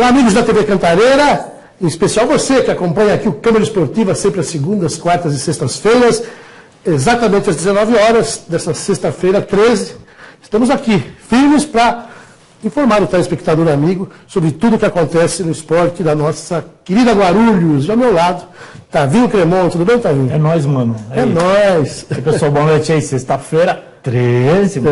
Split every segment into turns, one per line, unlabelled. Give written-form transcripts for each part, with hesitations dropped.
Olá, amigos da TV Cantareira, em especial você que acompanha aqui o Câmara Esportiva, sempre às segundas, quartas e sextas-feiras, exatamente às 19 horas dessa sexta-feira, 13. Estamos aqui, firmes para informar o telespectador amigo sobre tudo o que acontece no esporte da nossa querida Guarulhos. E ao meu lado, Tavinho Cremon. Tudo bem, Tavinho?
É nóis, mano.
É nóis.
E pessoal, boa noite aí. Sexta-feira, 13.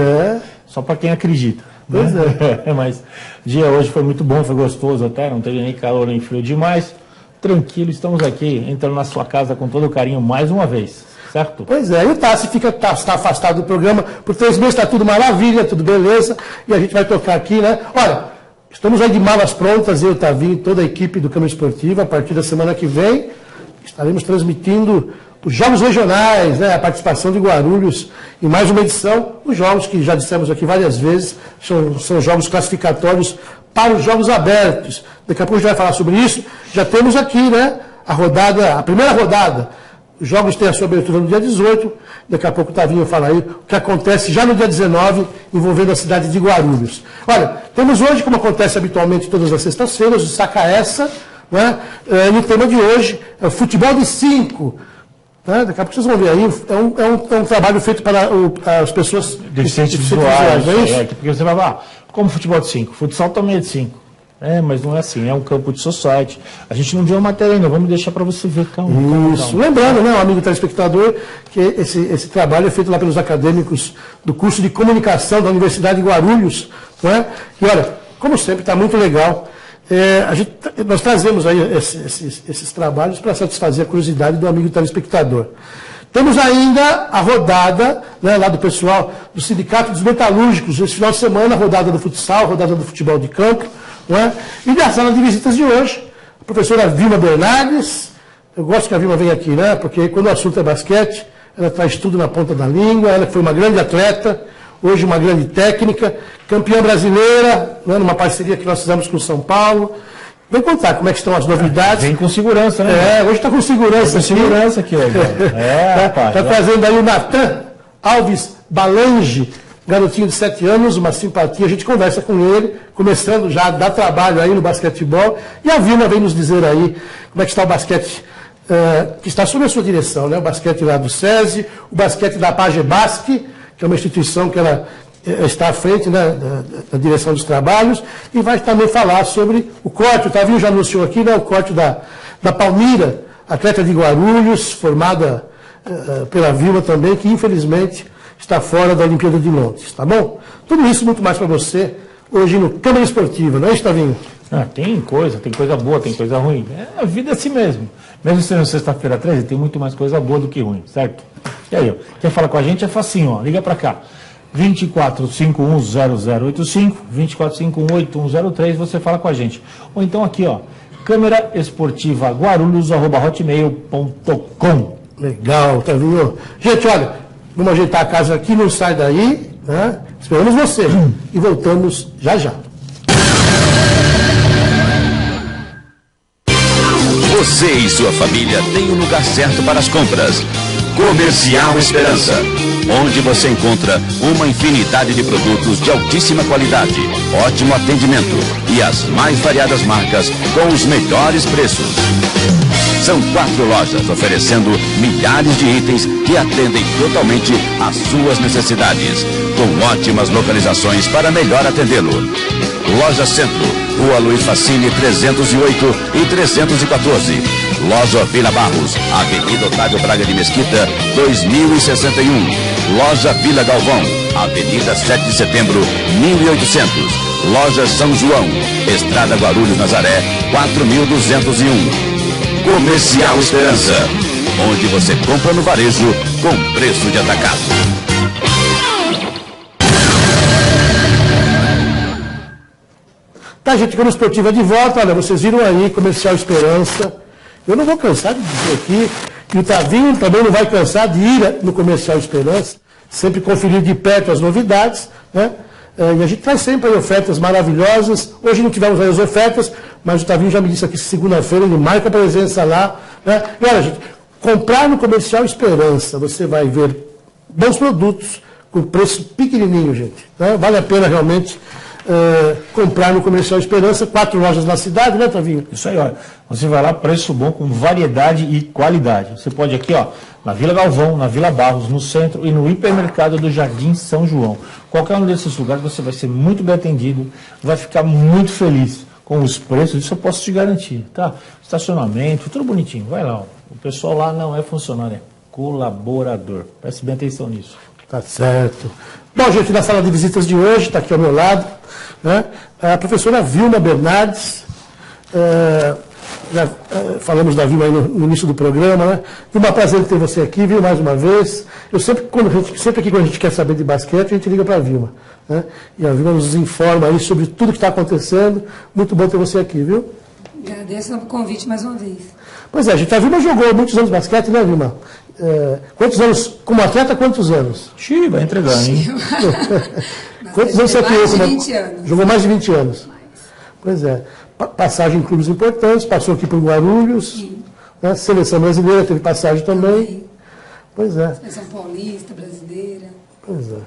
Só para quem acredita.
Pois
é. Mas o dia hoje foi muito bom, foi gostoso até. Não teve nem calor nem frio demais. Tranquilo, estamos aqui entrando na sua casa com todo o carinho mais uma vez. Certo?
Pois é, e o Tassi está afastado do programa por 3 meses, está tudo maravilha, tudo beleza, e a gente vai tocar aqui, né? Olha, estamos aí de malas prontas, eu, Tavinho, toda a equipe do Câmara Esportiva, a partir da semana que vem, estaremos transmitindo os jogos regionais, né? A participação de Guarulhos em mais uma edição, os jogos que já dissemos aqui várias vezes, são jogos classificatórios para os jogos abertos. Daqui a pouco a gente vai falar sobre isso, já temos aqui, né? A primeira rodada. Os jogos têm a sua abertura no dia 18, daqui a pouco o Tavinho fala aí o que acontece já no dia 19, envolvendo a cidade de Guarulhos. Olha, temos hoje, como acontece habitualmente todas as sextas-feiras, o Saca Essa, né? E o tema de hoje é o futebol de 5. Né? Daqui a pouco vocês vão ver aí, é um trabalho feito para as pessoas
deficientes visuais. Porque você vai falar, como futebol de 5? Futsal também é de 5. Mas não é assim, é um campo de society. A gente não viu a matéria ainda, vamos deixar para você ver. Calma.
Lembrando, né, amigo telespectador, que esse trabalho é feito lá pelos acadêmicos do curso de comunicação da Universidade de Guarulhos. Né? E olha, como sempre, está muito legal. Nós trazemos aí esses trabalhos para satisfazer a curiosidade do amigo telespectador. Temos ainda a rodada, né, lá do pessoal do Sindicato dos Metalúrgicos, esse final de semana, a rodada do futsal, a rodada do futebol de campo. Né? E da sala de visitas de hoje, a professora Vilma Bernardes. Eu gosto que a Vilma venha aqui, né? Porque quando o assunto é basquete, ela traz tudo na ponta da língua. Ela foi uma grande atleta, hoje uma grande técnica, campeã brasileira, né, numa parceria que nós fizemos com o São Paulo. Vem contar como é que estão as novidades.
Vem com segurança, né?
Hoje está com segurança.
Segurança aqui,
rapaz. Está trazendo aí o Natan Alves Balange, garotinho de 7 anos, uma simpatia. A gente conversa com ele, começando já a dar trabalho aí no basquetebol. E a Vilma vem nos dizer aí como é que está o basquete, que está sob a sua direção, né? O basquete lá do SESI, o basquete da Pagebasque, que é uma instituição que ela está à frente, né, da direção dos trabalhos, e vai também falar sobre o corte. O Tavinho já anunciou aqui, né, o corte da Palmira, atleta de Guarulhos, formada pela Vilma também, que infelizmente está fora da Olimpíada de Londres, tá bom? Tudo isso muito mais para você hoje no Câmara Esportiva, não é isso, Tavinho?
Tem coisa boa, tem coisa ruim. A vida é assim mesmo. Mesmo sendo sexta-feira 13, tem muito mais coisa boa do que ruim, certo? E aí, quer falar com a gente? É facinho, ó. Liga para cá. 24510085, 24518103, você fala com a gente. Ou então aqui, ó, Câmara Esportiva Guarulhos@hotmail.com.
Legal, Tavinho. Gente, olha, vamos ajeitar a casa aqui, não sai daí, né? Esperamos você. E voltamos já já.
Você e sua família têm o lugar certo para as compras. Comercial Esperança, onde você encontra uma infinidade de produtos de altíssima qualidade, ótimo atendimento e as mais variadas marcas com os melhores preços. São 4 lojas oferecendo milhares de itens que atendem totalmente às suas necessidades, com ótimas localizações para melhor atendê-lo. Loja Centro, Rua Luiz Facine 308 e 314. Loja Vila Barros, Avenida Otávio Braga de Mesquita, 2061. Loja Vila Galvão, Avenida 7 de Setembro, 1800. Loja São João, Estrada Guarulhos Nazaré, 4201. Comercial Esperança, onde você compra no varejo com preço de atacado.
Tá, gente, Câmara Esportiva de volta. Olha, vocês viram aí, Comercial Esperança. Eu não vou cansar de dizer aqui, e o Tavinho também não vai cansar de ir no Comercial Esperança, sempre conferir de perto as novidades, né? E a gente traz sempre aí ofertas maravilhosas. Hoje não tivemos aí as ofertas, mas o Tavinho já me disse aqui, segunda-feira, ele marca a presença lá, né? E olha, gente, comprar no Comercial Esperança, você vai ver bons produtos com preço pequenininho, gente, né? Vale a pena realmente comprar no Comercial Esperança, 4 lojas na cidade, né, Tavinho?
Isso aí, olha. Você vai lá, preço bom, com variedade e qualidade. Você pode aqui, ó, na Vila Galvão, na Vila Barros, no centro e no hipermercado do Jardim São João. Qualquer um desses lugares você vai ser muito bem atendido, vai ficar muito feliz com os preços, isso eu posso te garantir, tá? Estacionamento, tudo bonitinho. Vai lá, ó. O pessoal lá não é funcionário, é colaborador. Preste bem atenção nisso.
Tá certo. Bom, gente, na sala de visitas de hoje, está aqui ao meu lado, né, a professora Vilma Bernardes. Já falamos da Vilma aí no início do programa, né? Vilma, prazer ter você aqui, viu, mais uma vez. Eu sempre aqui quando a gente quer saber de basquete, a gente liga para a Vilma, né? E a Vilma nos informa aí sobre tudo que está acontecendo. Muito bom ter você aqui, viu?
Agradeço o convite mais uma vez.
Pois é, gente, a Vilma jogou muitos anos de basquete, né, Vilma? Quantos anos, como atleta, quantos anos?
Xiii, vai entregar, hein?
Quantos anos você atuou?
Mais de 20 anos.
Jogou mais de 20 anos. Pois é. Passagem em clubes importantes, passou aqui por Guarulhos, né? Seleção brasileira, teve passagem também. Pois é.
Seleção paulista, brasileira.
Pois é.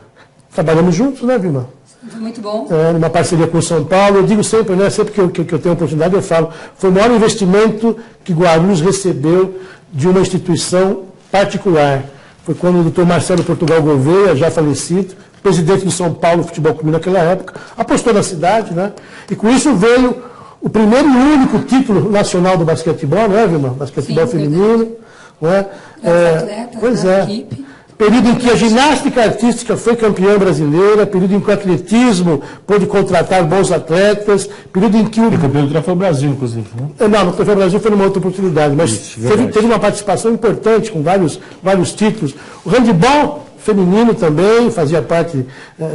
Trabalhamos juntos, né, Vilma?
Foi muito bom.
Numa parceria com o São Paulo. Eu digo sempre, né, sempre que eu tenho oportunidade, eu falo, foi o maior investimento que Guarulhos recebeu de uma instituição particular. Foi quando o doutor Marcelo Portugal Gouveia, já falecido, presidente do São Paulo Futebol Clube naquela época, apostou na cidade, né? E com isso veio o primeiro e único título nacional do basquetebol, não é, Vilma? Basquetebol feminino. Não é?
Atletas,
pois é.
Equipe.
Período em que a ginástica artística foi campeã brasileira, período em que o atletismo pôde contratar bons atletas, período em que o...
E campeão do Troféu Brasil, inclusive, né?
Não, no Troféu Brasil foi numa outra oportunidade, mas teve uma participação importante com vários títulos. O handebol feminino também fazia parte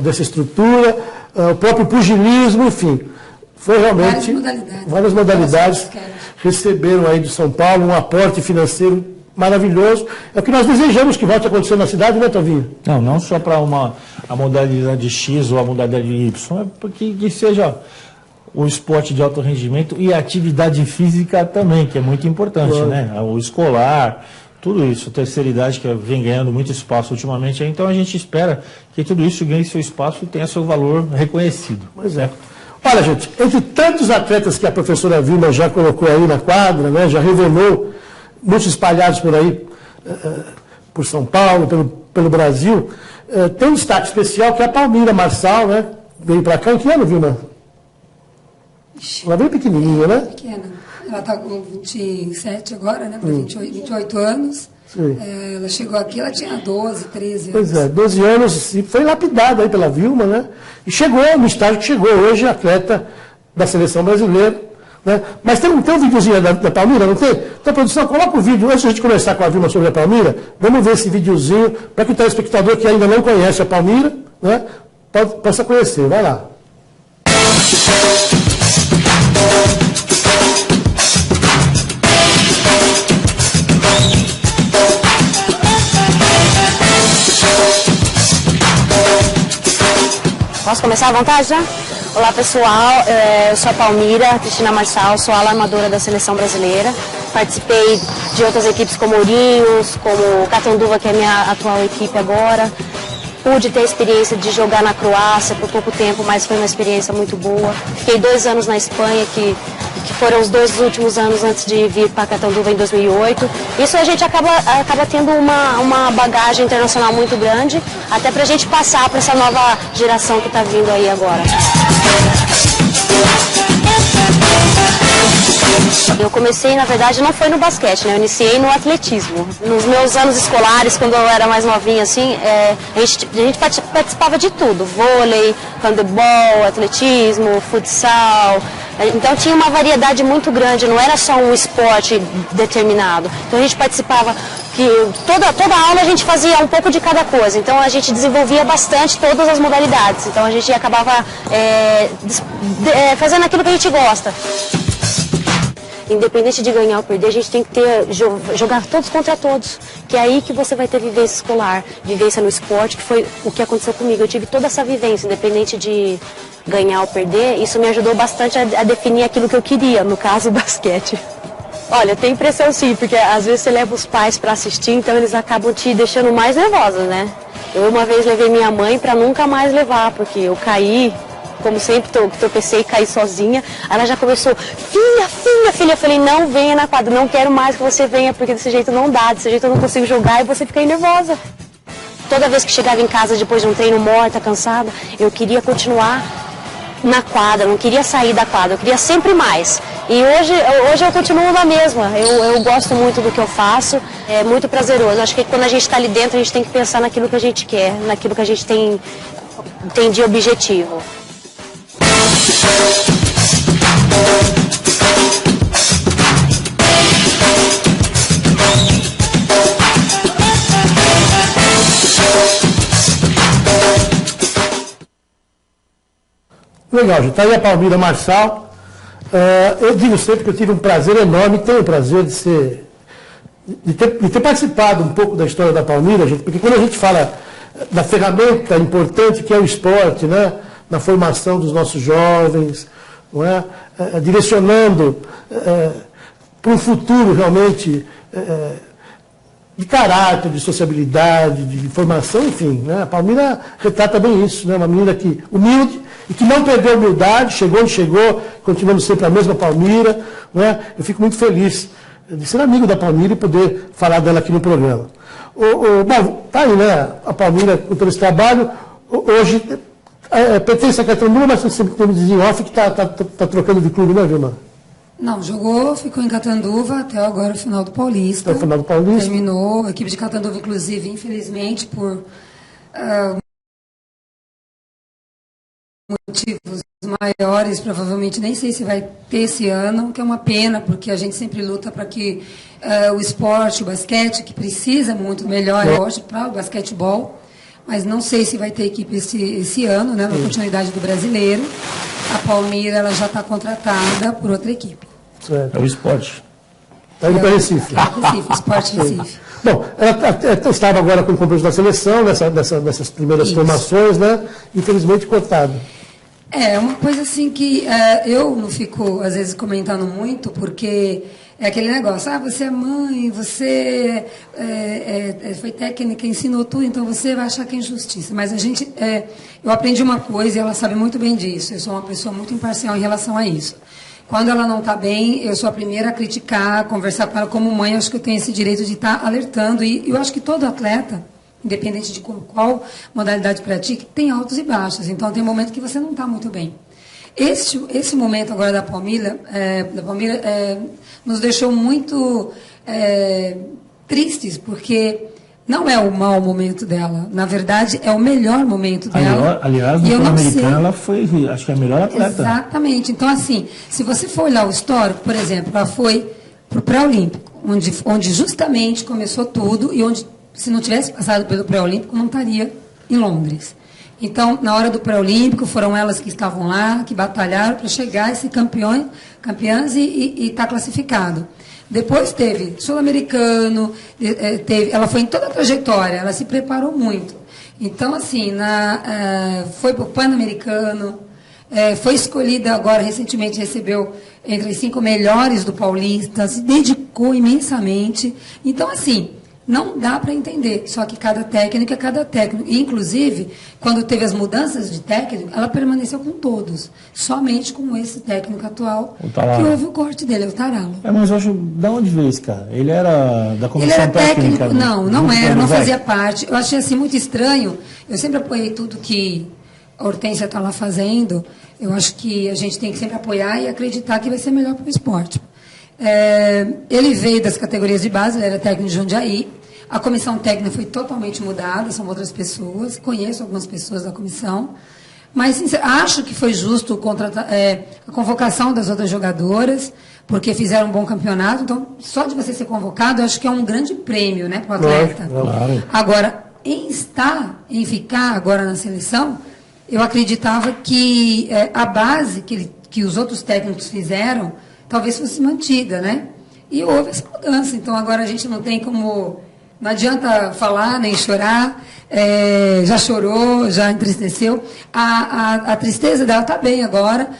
dessa estrutura, o próprio pugilismo, enfim. Foi realmente... Várias modalidades receberam aí de São Paulo um aporte financeiro maravilhoso. É o que nós desejamos que volte a acontecer na cidade, né, Tavinho?
Não só para a modalidade X ou a modalidade Y, é porque que seja o esporte de alto rendimento e a atividade física também, que é muito importante, né? O escolar, tudo isso, a terceira idade que vem ganhando muito espaço ultimamente, então a gente espera que tudo isso ganhe seu espaço e tenha seu valor reconhecido.
Pois é. Olha, gente, entre tantos atletas que a professora Vilma já colocou aí na quadra, né, já revelou, muitos espalhados por aí, por São Paulo, pelo Brasil, tem um destaque especial que é a Palmira Marçal, né? Veio para cá, em que ano, Vilma? Ela veio pequenininha, né?
Pequena. Ela está com 27 agora, né? Para 28 anos. Ela chegou aqui, ela tinha 12, 13 anos.
Pois é, 12 anos, e foi lapidada aí pela Vilma, né? E chegou no estágio que chegou hoje, atleta da seleção brasileira. Né? Mas tem um videozinho da Palmira, não tem? Então, produção, coloca o vídeo, antes de a gente conversar com a Vilma sobre a Palmira, vamos ver esse videozinho, para que o telespectador que ainda não conhece a Palmira, né, possa conhecer. Vai lá.
Posso começar à vontade já? Olá pessoal, eu sou a Palmira Cristina Marçal, sou a alarmadora da Seleção Brasileira. Participei de outras equipes como Ourinhos, como Catanduva, que é a minha atual equipe agora. Pude ter a experiência de jogar na Croácia por pouco tempo, mas foi uma experiência muito boa. Fiquei 2 anos na Espanha, que foram os 2 últimos anos antes de vir para Catanduva em 2008. Isso a gente acaba tendo uma bagagem internacional muito grande, até para a gente passar para essa nova geração que está vindo aí agora. Eu comecei, na verdade, não foi no basquete, né? Eu iniciei no atletismo. Nos meus anos escolares, quando eu era mais novinha, assim, a gente participava de tudo. Vôlei, handebol, atletismo, futsal. Então tinha uma variedade muito grande, não era só um esporte determinado. Então a gente participava, que toda aula a gente fazia um pouco de cada coisa. Então a gente desenvolvia bastante todas as modalidades. Então a gente acabava fazendo aquilo que a gente gosta. Independente de ganhar ou perder, a gente tem que jogar todos contra todos, que é aí que você vai ter vivência escolar, vivência no esporte, que foi o que aconteceu comigo. Eu tive toda essa vivência, independente de ganhar ou perder, isso me ajudou bastante a definir aquilo que eu queria, no caso, o basquete. Olha, tem impressão sim, porque às vezes você leva os pais para assistir, então eles acabam te deixando mais nervosa, né? Eu uma vez levei minha mãe para nunca mais levar, porque eu caí como sempre, tropecei e caí sozinha. Aí ela já começou, filha. Eu falei, não venha na quadra, não quero mais que você venha, porque desse jeito não dá, desse jeito eu não consigo jogar e você fica aí nervosa. Toda vez que chegava em casa depois de um treino morta, cansada, eu queria continuar na quadra, não queria sair da quadra, eu queria sempre mais. E hoje eu continuo na mesma, eu gosto muito do que eu faço, é muito prazeroso. Acho que quando a gente está ali dentro, a gente tem que pensar naquilo que a gente quer, naquilo que a gente tem de objetivo.
Legal, gente. Está aí a Palmira Marçal. Eu digo sempre que eu tive um prazer enorme, tenho o prazer de ter participado um pouco da história da Palmira, gente, porque quando a gente fala da ferramenta importante que é o esporte, né, na formação dos nossos jovens, não é? Direcionando para um futuro realmente de caráter, de sociabilidade, de formação, enfim, né? A Palmira retrata bem isso, né? Uma menina que humilde e que não perdeu a humildade, chegou onde chegou, continuando sempre a mesma Palmira, né? Eu fico muito feliz de ser amigo da Palmira e poder falar dela aqui no programa. Bom, tá aí, né? A Palmira, com todo esse trabalho, hoje pertence a Catanduva, mas você sempre me dizia off que tá trocando de clube, né, Vilma?
Não, ficou em Catanduva até agora o final do Paulista.
Até o final do Paulista.
Terminou, a equipe de Catanduva, inclusive, infelizmente, por motivos maiores, provavelmente nem sei se vai ter esse ano, que é uma pena, porque a gente sempre luta para que o esporte, o basquete, que precisa muito melhor hoje para o basquetebol, mas não sei se vai ter equipe esse ano, né, na continuidade do brasileiro. A Palmira ela já está contratada por outra equipe.
É o esporte.
Está indo para Recife.
Recife, Esporte Recife.
Bom, ela estava agora com o compromisso da seleção, nessas primeiras formações, né? Infelizmente cortado.
É uma coisa assim que eu não fico, às vezes, comentando muito, porque é aquele negócio, você é mãe, você foi técnica, ensinou tudo, então você vai achar que é injustiça. Mas eu aprendi uma coisa e ela sabe muito bem disso. Eu sou uma pessoa muito imparcial em relação a isso. Quando ela não está bem, eu sou a primeira a criticar, conversar com ela como mãe, eu acho que eu tenho esse direito de estar alertando. E eu acho que todo atleta, independente de qual modalidade pratique, tem altos e baixos. Então, tem momento que você não está muito bem. Esse momento agora da Palmira nos deixou muito tristes, porque não é o mau momento dela. Na verdade, é o melhor momento dela.
Aliás, no Pan-Americano, ela foi, acho que a melhor atleta.
Exatamente. Então, assim, se você for olhar o histórico, por exemplo, ela foi para o pré-olímpico, onde justamente começou tudo e onde, se não tivesse passado pelo pré-olímpico, não estaria em Londres. Então, na hora do pré-olímpico, foram elas que estavam lá, que batalharam para chegar a ser campeãs e estar classificado. Depois teve Sul-Americano, ela foi em toda a trajetória, ela se preparou muito. Então, assim, foi para o Pan-Americano, foi escolhida agora, recentemente recebeu entre as 5 melhores do Paulista, se dedicou imensamente. Então, assim, não dá para entender, só que cada técnico é cada técnico. E, inclusive, quando teve as mudanças de técnico, ela permaneceu com todos. Somente com esse técnico atual, que houve o corte dele, o Taralo.
Mas eu acho, de onde veio esse cara? Ele era da comissão
técnica?
Técnica?
Não era, não fazia parte. Eu achei assim muito estranho. Eu sempre apoiei tudo que a Hortência está lá fazendo. Eu acho que a gente tem que sempre apoiar e acreditar que vai ser melhor para o esporte. Ele veio das categorias de base, ele era técnico de Jundiaí. A comissão técnica foi totalmente mudada, são outras pessoas. Conheço algumas pessoas da comissão. Mas acho que foi justo a convocação das outras jogadoras, porque fizeram um bom campeonato. Então, só de você ser convocado, eu acho que é um grande prêmio, né, para o atleta.
Claro.
Agora, em ficar agora na seleção, eu acreditava que a base que os outros técnicos fizeram talvez fosse mantida, né? E houve essa mudança. Então, agora a gente não tem como... Não adianta falar nem chorar, já chorou, já entristeceu. A tristeza dela está bem agora,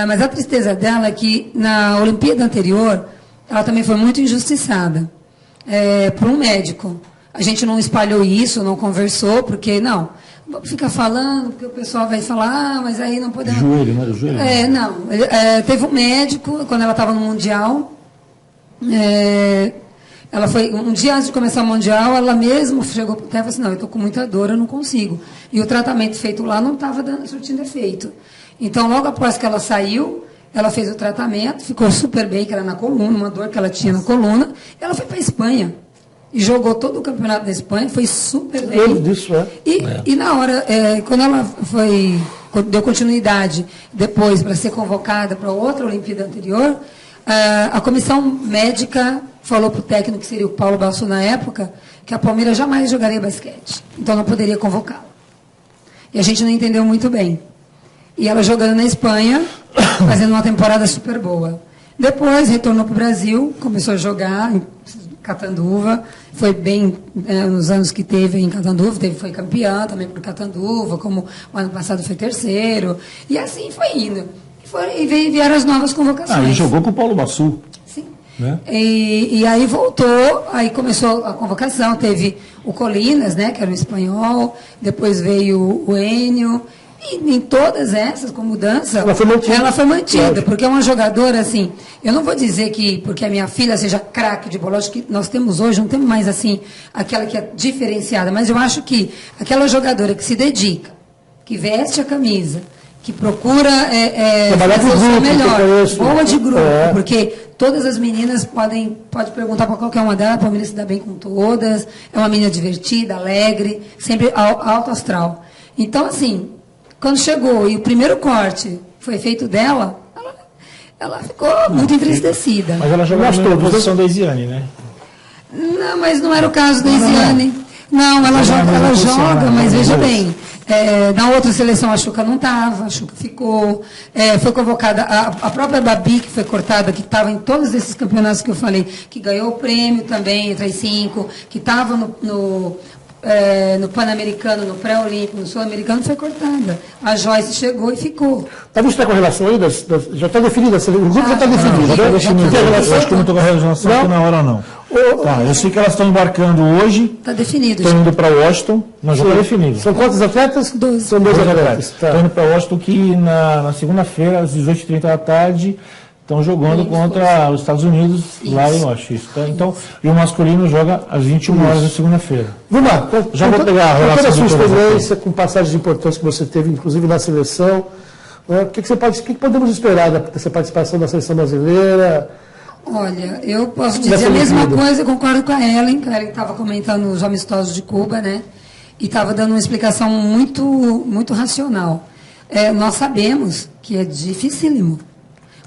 mas a tristeza dela é que na Olimpíada anterior, ela também foi muito injustiçada por um médico. A gente não espalhou isso, não conversou, porque não. vamos ficar falando, porque o pessoal vai falar, mas aí não podemos...
Joelho, não era o joelho?
Não. Teve um médico, quando ela estava no Mundial, ela foi, um dia antes de começar o Mundial, ela mesma chegou para o técnico e falou assim, não, eu estou com muita dor, eu não consigo. E o tratamento feito lá não estava surtindo efeito. Então, logo após que ela saiu, ela fez o tratamento, ficou super bem, que era na coluna, uma dor que ela tinha na coluna, e ela foi para a Espanha. E jogou todo o campeonato da Espanha, foi super bem.
Lembro disso,
E na hora, quando ela deu continuidade depois para ser convocada para outra Olimpíada anterior, a comissão médica falou para o técnico, que seria o Paulo Bassu na época, que a Palmeiras jamais jogaria basquete. Então não poderia convocá-la. E a gente não entendeu muito bem. E ela jogando na Espanha, fazendo uma temporada super boa. Depois retornou para o Brasil, começou a jogar em Catanduva, foi bem nos anos que teve em Catanduva, foi campeã também por Catanduva, como o ano passado foi terceiro, e assim foi indo. E vieram as novas convocações.
E jogou com o Paulo Bassu.
Sim.
Né?
E aí voltou, aí começou a convocação, teve o Colinas, né, que era um espanhol, depois veio o Enio. E em todas essas, com mudança, ela foi mantida, porque é uma jogadora, assim, eu não vou dizer que, porque a minha filha seja craque de bola, acho que nós temos hoje, não temos mais, assim, aquela que é diferenciada, mas eu acho que aquela jogadora que se dedica, que veste a camisa, que procura fazer o seu melhor, boa de grupo, porque todas as meninas pode perguntar para qualquer uma delas, a Palmeiras se dá bem com todas, é uma menina divertida, alegre, sempre alto astral. Então, assim, quando chegou e o primeiro corte foi feito dela, ela ficou muito entristecida.
Mas ela jogou na posição da Isiane, né?
Não, mas não era o caso da Isiane. Não, ela joga, mas veja bem, na outra seleção a Xuca não estava, a Xuca ficou, foi convocada, a própria Babi, que foi cortada, que estava em todos esses campeonatos que eu falei, que ganhou o prêmio também, entre as 5, que estava no Pan-Americano, no Pré-Olímpico, no Sul-Americano, foi cortada. A Joyce chegou e ficou.
Está visto com a relação aí? Já está definida, o grupo já está definido, né?
Eu acho que não estou com a relação aqui na hora, não. Eu sei que elas estão embarcando hoje.
Está definido.
Estão indo para Washington, mas já está definido.
São quantos atletas?
12.
São 12 atletas.
Estão indo para Washington, que na segunda-feira, às 18h30 da tarde, estão jogando contra os Estados Unidos, lá em Washington. Então, e o masculino joga às 21 horas na segunda-feira.
Vamos lá.
Já vou pegar a relação.
Toda a sua experiência, com passagens importantes que você teve, inclusive na seleção, né? O que podemos esperar dessa participação da seleção brasileira?
Olha, eu posso dizer a mesma coisa, eu concordo com a Ellen, que a Ellen estava comentando os amistosos de Cuba, né? E estava dando uma explicação muito, muito racional. Nós sabemos que é dificílimo.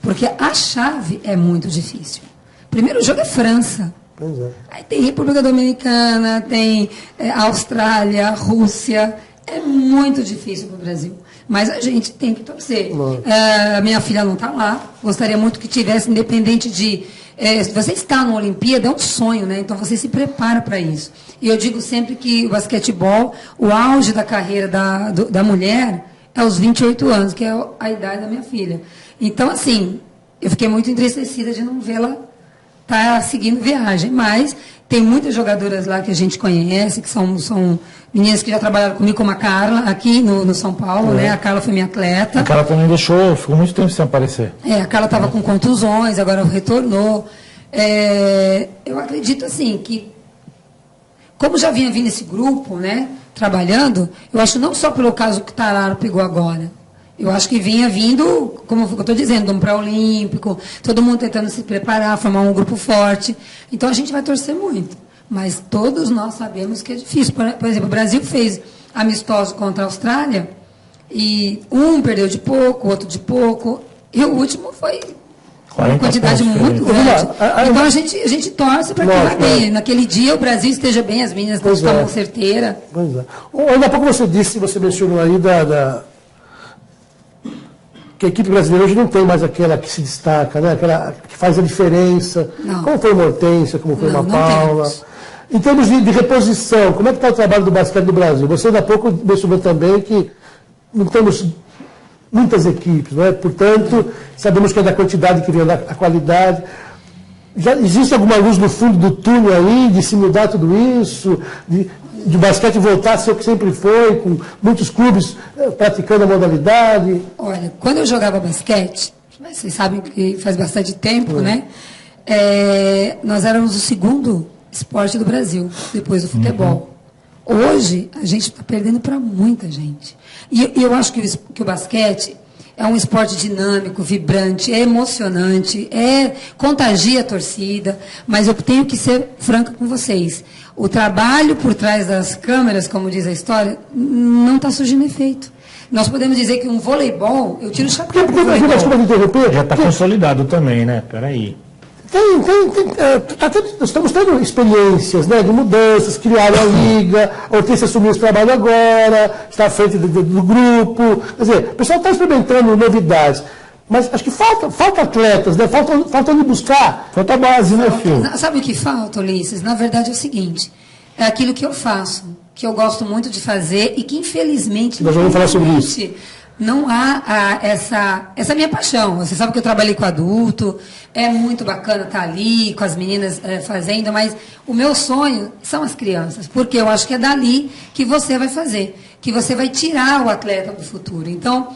Porque a chave é muito difícil. Primeiro jogo é França.
Pois é.
Aí tem República Dominicana, tem Austrália, Rússia. É muito difícil para o Brasil. Mas a gente tem que torcer. Minha filha não está lá. Gostaria muito que tivesse, independente de... se você está na Olimpíada, é um sonho, né? Então você se prepara para isso. E eu digo sempre que o basquetebol, o auge da carreira da mulher é aos 28 anos, que é a idade da minha filha. Então, assim, eu fiquei muito entristecida de não vê-la estar seguindo viagem. Mas tem muitas jogadoras lá que a gente conhece, que são meninas que já trabalharam comigo, como a Carla, aqui no São Paulo, né? A Carla foi minha atleta.
A Carla também ficou muito tempo sem aparecer.
A Carla estava com contusões, agora retornou. Eu acredito, assim, que como já vinha vindo esse grupo, né, trabalhando, eu acho não só pelo caso que o Tararo pegou agora, eu acho que vinha vindo, como eu estou dizendo, um pré-olímpico, todo mundo tentando se preparar, formar um grupo forte. Então a gente vai torcer muito. Mas todos nós sabemos que é difícil. Por exemplo, o Brasil fez amistoso contra a Austrália, e um perdeu de pouco, o outro de pouco, e o último foi uma quantidade muito grande. Então a gente torce para que vá bem. Naquele dia o Brasil esteja bem, as meninas estavam certeira.
Pois é. Ainda há pouco você mencionou aí que a equipe brasileira hoje não tem mais aquela que se destaca, né? Aquela que faz a diferença,
não.
Como foi uma Hortência, como foi uma Paula.
Temos.
Em termos de reposição, como é que está o trabalho do basquete do Brasil? Você ainda há pouco mencionou também que não temos muitas equipes, não é? Portanto, sabemos que é da quantidade que vem da qualidade. Já existe alguma luz no fundo do túnel aí, de se mudar tudo isso, de de basquete voltar a ser o que sempre foi, com muitos clubes praticando a modalidade?
Olha, quando eu jogava basquete, vocês sabem que faz bastante tempo, né? Nós éramos o segundo esporte do Brasil, depois do futebol. Hoje, a gente está perdendo para muita gente. E eu acho que o basquete é um esporte dinâmico, vibrante, é emocionante, contagia a torcida, mas eu tenho que ser franca com vocês. O trabalho por trás das câmeras, como diz a história, não está surgindo efeito. Nós podemos dizer que um voleibol, eu tiro o chapéu para o voleibol.
Já está consolidado também, né? Peraí.
Estamos tendo experiências, né, de mudanças, criaram a liga, a Hortência assumiu esse trabalho agora, está à frente do grupo. Quer dizer, o pessoal está experimentando novidades. Mas acho que falta atletas, né? Falta onde buscar.
Falta base, né, filho?
Sabe o que falta, Ulisses? Na verdade é o seguinte, é aquilo que eu faço, que eu gosto muito de fazer e que infelizmente...
Nós vamos falar sobre isso.
Não há essa minha paixão. Você sabe que eu trabalhei com adulto, é muito bacana estar ali com as meninas fazendo, mas o meu sonho são as crianças, porque eu acho que é dali que você vai fazer, que você vai tirar o atleta do futuro. Então,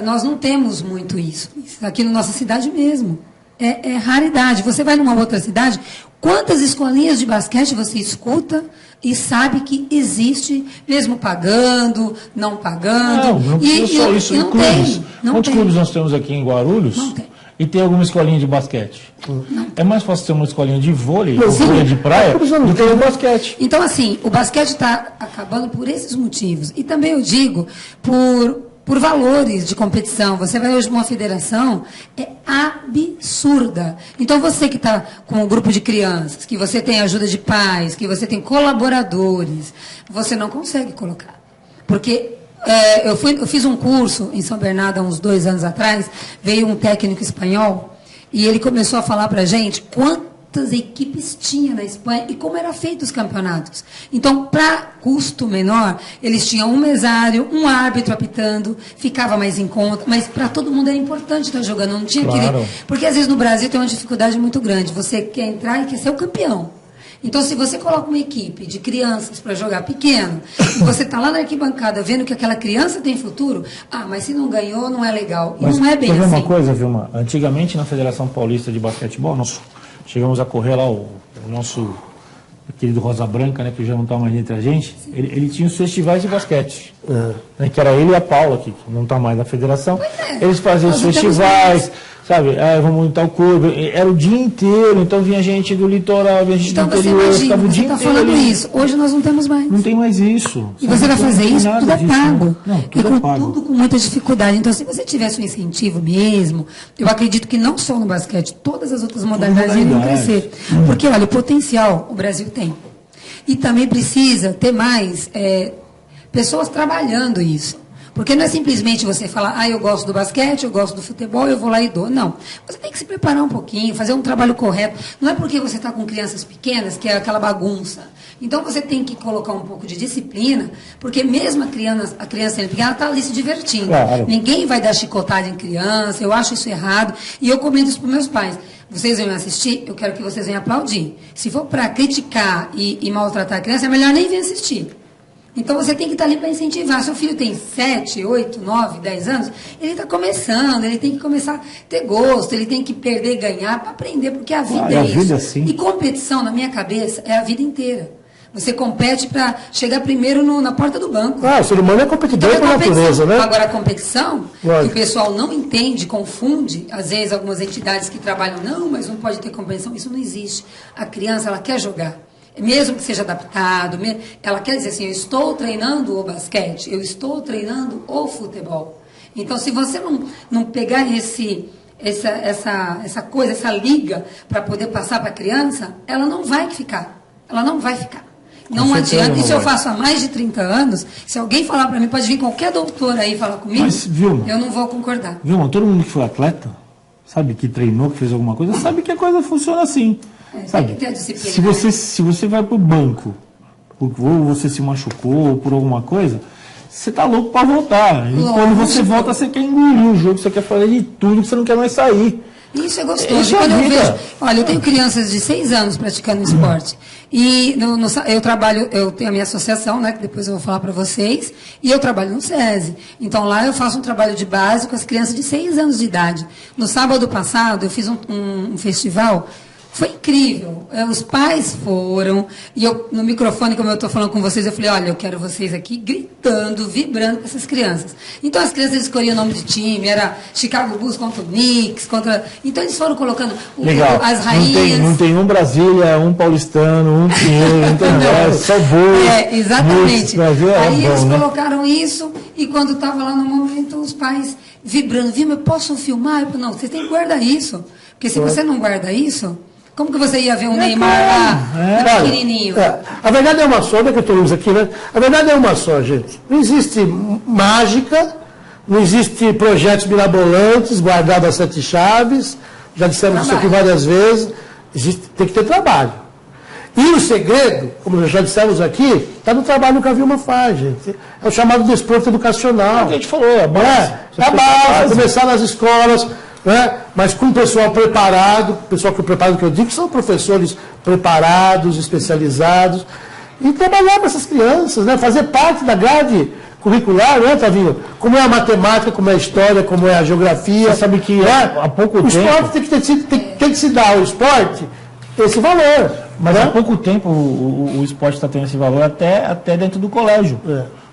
nós não temos muito isso aqui na nossa cidade mesmo. É raridade. Você vai numa outra cidade, quantas escolinhas de basquete você escuta e sabe que existe, mesmo pagando, não pagando.
Não precisa só isso.
Não
clubes.
Tem.
Quantos clubes nós temos aqui em Guarulhos?
Não tem.
E tem alguma escolinha de basquete?
Não.
É mais fácil ter uma escolinha de vôlei, ou vôlei de praia, do que o basquete.
Então, assim, o basquete está acabando por esses motivos. E também eu digo por valores de competição. Você vai hoje numa federação, é absurda. Então, você que está com um grupo de crianças, que você tem ajuda de pais, que você tem colaboradores, você não consegue colocar. Porque eu fiz um curso em São Bernardo há uns 2 anos atrás, veio um técnico espanhol, e ele começou a falar para a gente quantas equipes tinha na Espanha e como era feito os campeonatos. Então, para custo menor, eles tinham um mesário, um árbitro apitando, ficava mais em conta, mas para todo mundo era importante estar jogando, não tinha aquele... Porque às vezes no Brasil tem uma dificuldade muito grande, você quer entrar e quer ser o campeão. Então, se você coloca uma equipe de crianças para jogar pequeno, e você está lá na arquibancada vendo que aquela criança tem futuro, mas se não ganhou, não é legal. E
mas
não é bem assim.
Quer ver uma coisa, Vilma? Antigamente, na Federação Paulista de Basquetebol, nós chegamos a correr lá, o nosso querido Rosa Branca, né, que já não está mais entre a gente, ele tinha os festivais de basquete. Né, que era ele e a Paula, que não está mais na federação. Eles faziam os festivais, sabe? Vamos montar o clube. Era o dia inteiro, então vinha gente do litoral, vinha gente do interior, ficava o dia inteiro.
Você está falando isso. Hoje nós não temos mais.
Não tem mais isso.
E você vai fazer isso, tudo é pago.
Não, tudo é pago.
Tudo com muita dificuldade. Então, se você tivesse um incentivo mesmo, eu acredito que não só no basquete, todas as outras modalidades iriam crescer. Porque, olha, o potencial o Brasil tem. E também precisa ter mais pessoas trabalhando isso. Porque não é simplesmente você falar, eu gosto do basquete, eu gosto do futebol, eu vou lá e dou. Não. Você tem que se preparar um pouquinho, fazer um trabalho correto. Não é porque você está com crianças pequenas que é aquela bagunça. Então, você tem que colocar um pouco de disciplina, porque mesmo a criança pequena, ela está ali se divertindo.
Claro.
Ninguém vai dar chicotada em criança, eu acho isso errado. E eu comento isso para os meus pais. Vocês venham assistir, eu quero que vocês venham aplaudir. Se for para criticar e maltratar a criança, é melhor nem vir assistir. Então, você tem que estar ali para incentivar. Seu filho tem 7, 8, 9, 10 anos, ele está começando, ele tem que começar a ter gosto, ele tem que perder e ganhar para aprender, porque a vida é isso.
Vida, sim.
E competição, na minha cabeça, é a vida inteira. Você compete para chegar primeiro na porta do banco.
O ser humano é competidor por natureza, né?
Agora, a competição, que o pessoal não entende, confunde, às vezes algumas entidades que trabalham, não, mas não pode ter competição, isso não existe. A criança, ela quer jogar. Mesmo que seja adaptado, ela quer dizer assim, eu estou treinando o basquete, eu estou treinando o futebol. Então, se você não pegar essa coisa, essa liga, para poder passar para a criança, ela não vai ficar. Ela não vai ficar. Não adianta. Isso eu faço há mais de 30 anos. Se alguém falar para mim, pode vir qualquer doutor aí falar comigo,
mas, Vilma,
eu não vou concordar.
Vilma, todo mundo que foi atleta, sabe, que treinou, que fez alguma coisa, sabe que a coisa funciona assim. Sabe,
tem que ter a disciplina.
Se você vai para o banco, ou você se machucou por alguma coisa, você tá louco para voltar. E quando você volta, você quer engolir o jogo, você quer fazer de tudo, que você não quer mais sair.
Isso é gostoso.
Isso
E quando
é
eu
vida.
vejo, olha, eu tenho crianças de 6 anos praticando esporte. E eu trabalho, eu tenho a minha associação, né, que depois eu vou falar para vocês, e eu trabalho no SESI. Então lá eu faço um trabalho de base com as crianças de 6 anos de idade. No sábado passado eu fiz um festival. Foi incrível. Os pais foram, e eu, no microfone, como eu estou falando com vocês, eu falei, olha, eu quero vocês aqui gritando, vibrando com essas crianças. Então as crianças escolhiam o nome de time, era Chicago Bulls contra o Knicks, então eles foram colocando
Legal.
as rainhas.
Não tem um Brasília, um paulistano, um Pinheiro, não tem nada, só Bulls.
Exatamente. Aí eles
né?
colocaram isso, e quando estava lá no momento, os pais vibrando, viu, eu posso filmar? Eu falei, não, você tem que guardar isso. Porque se você não guarda isso, como que você ia ver um Neymar lá, pequenininho?
A verdade é uma só, que eu estou vendo aqui, né? A verdade é uma só, gente. Não existe mágica, não existe projetos mirabolantes, guardados a 7 chaves, já dissemos isso aqui várias vezes, tem que ter trabalho. E o segredo, como já dissemos aqui, está no trabalho que a Vilma faz, gente. É o chamado desporto educacional.
É o que a gente falou, a base.
É a base, começar nas escolas, né? Mas com o pessoal preparado, pessoal que eu digo que são professores preparados, especializados, e trabalhar com essas crianças, né? Fazer parte da grade curricular, né, Tavinho? Como é a matemática, como é a história, como é a geografia.
Você sabe que há pouco tempo...
O esporte tem que se dar ao esporte esse valor.
Mas há pouco tempo o esporte está tendo esse valor até dentro do colégio.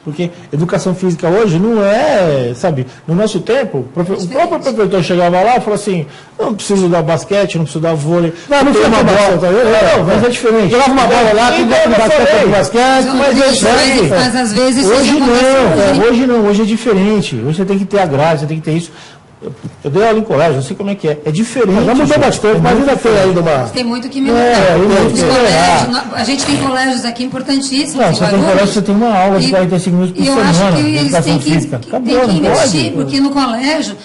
Porque educação física hoje não é, sabe, no nosso tempo, o próprio professor chegava lá e falou assim, não preciso dar basquete, não preciso dar vôlei.
Não tinha uma bola,
não, mas é diferente.
Jogava uma bola lá, tem que basquete,
mas é diferente. Mas às vezes
hoje não, hoje é diferente. Hoje você tem que ter a grade, você tem que ter isso. Eu dei aula em colégio, eu sei como é que é. É diferente.
Já mudou bastante, mas ainda tem ainda uma...
Tem muito que melhorar. A gente tem colégios aqui importantíssimos.
Não, você tem colégio, você tem uma aula de 45 minutos por semana.
E eu acho que eles têm que investir,
pode.
porque no colégio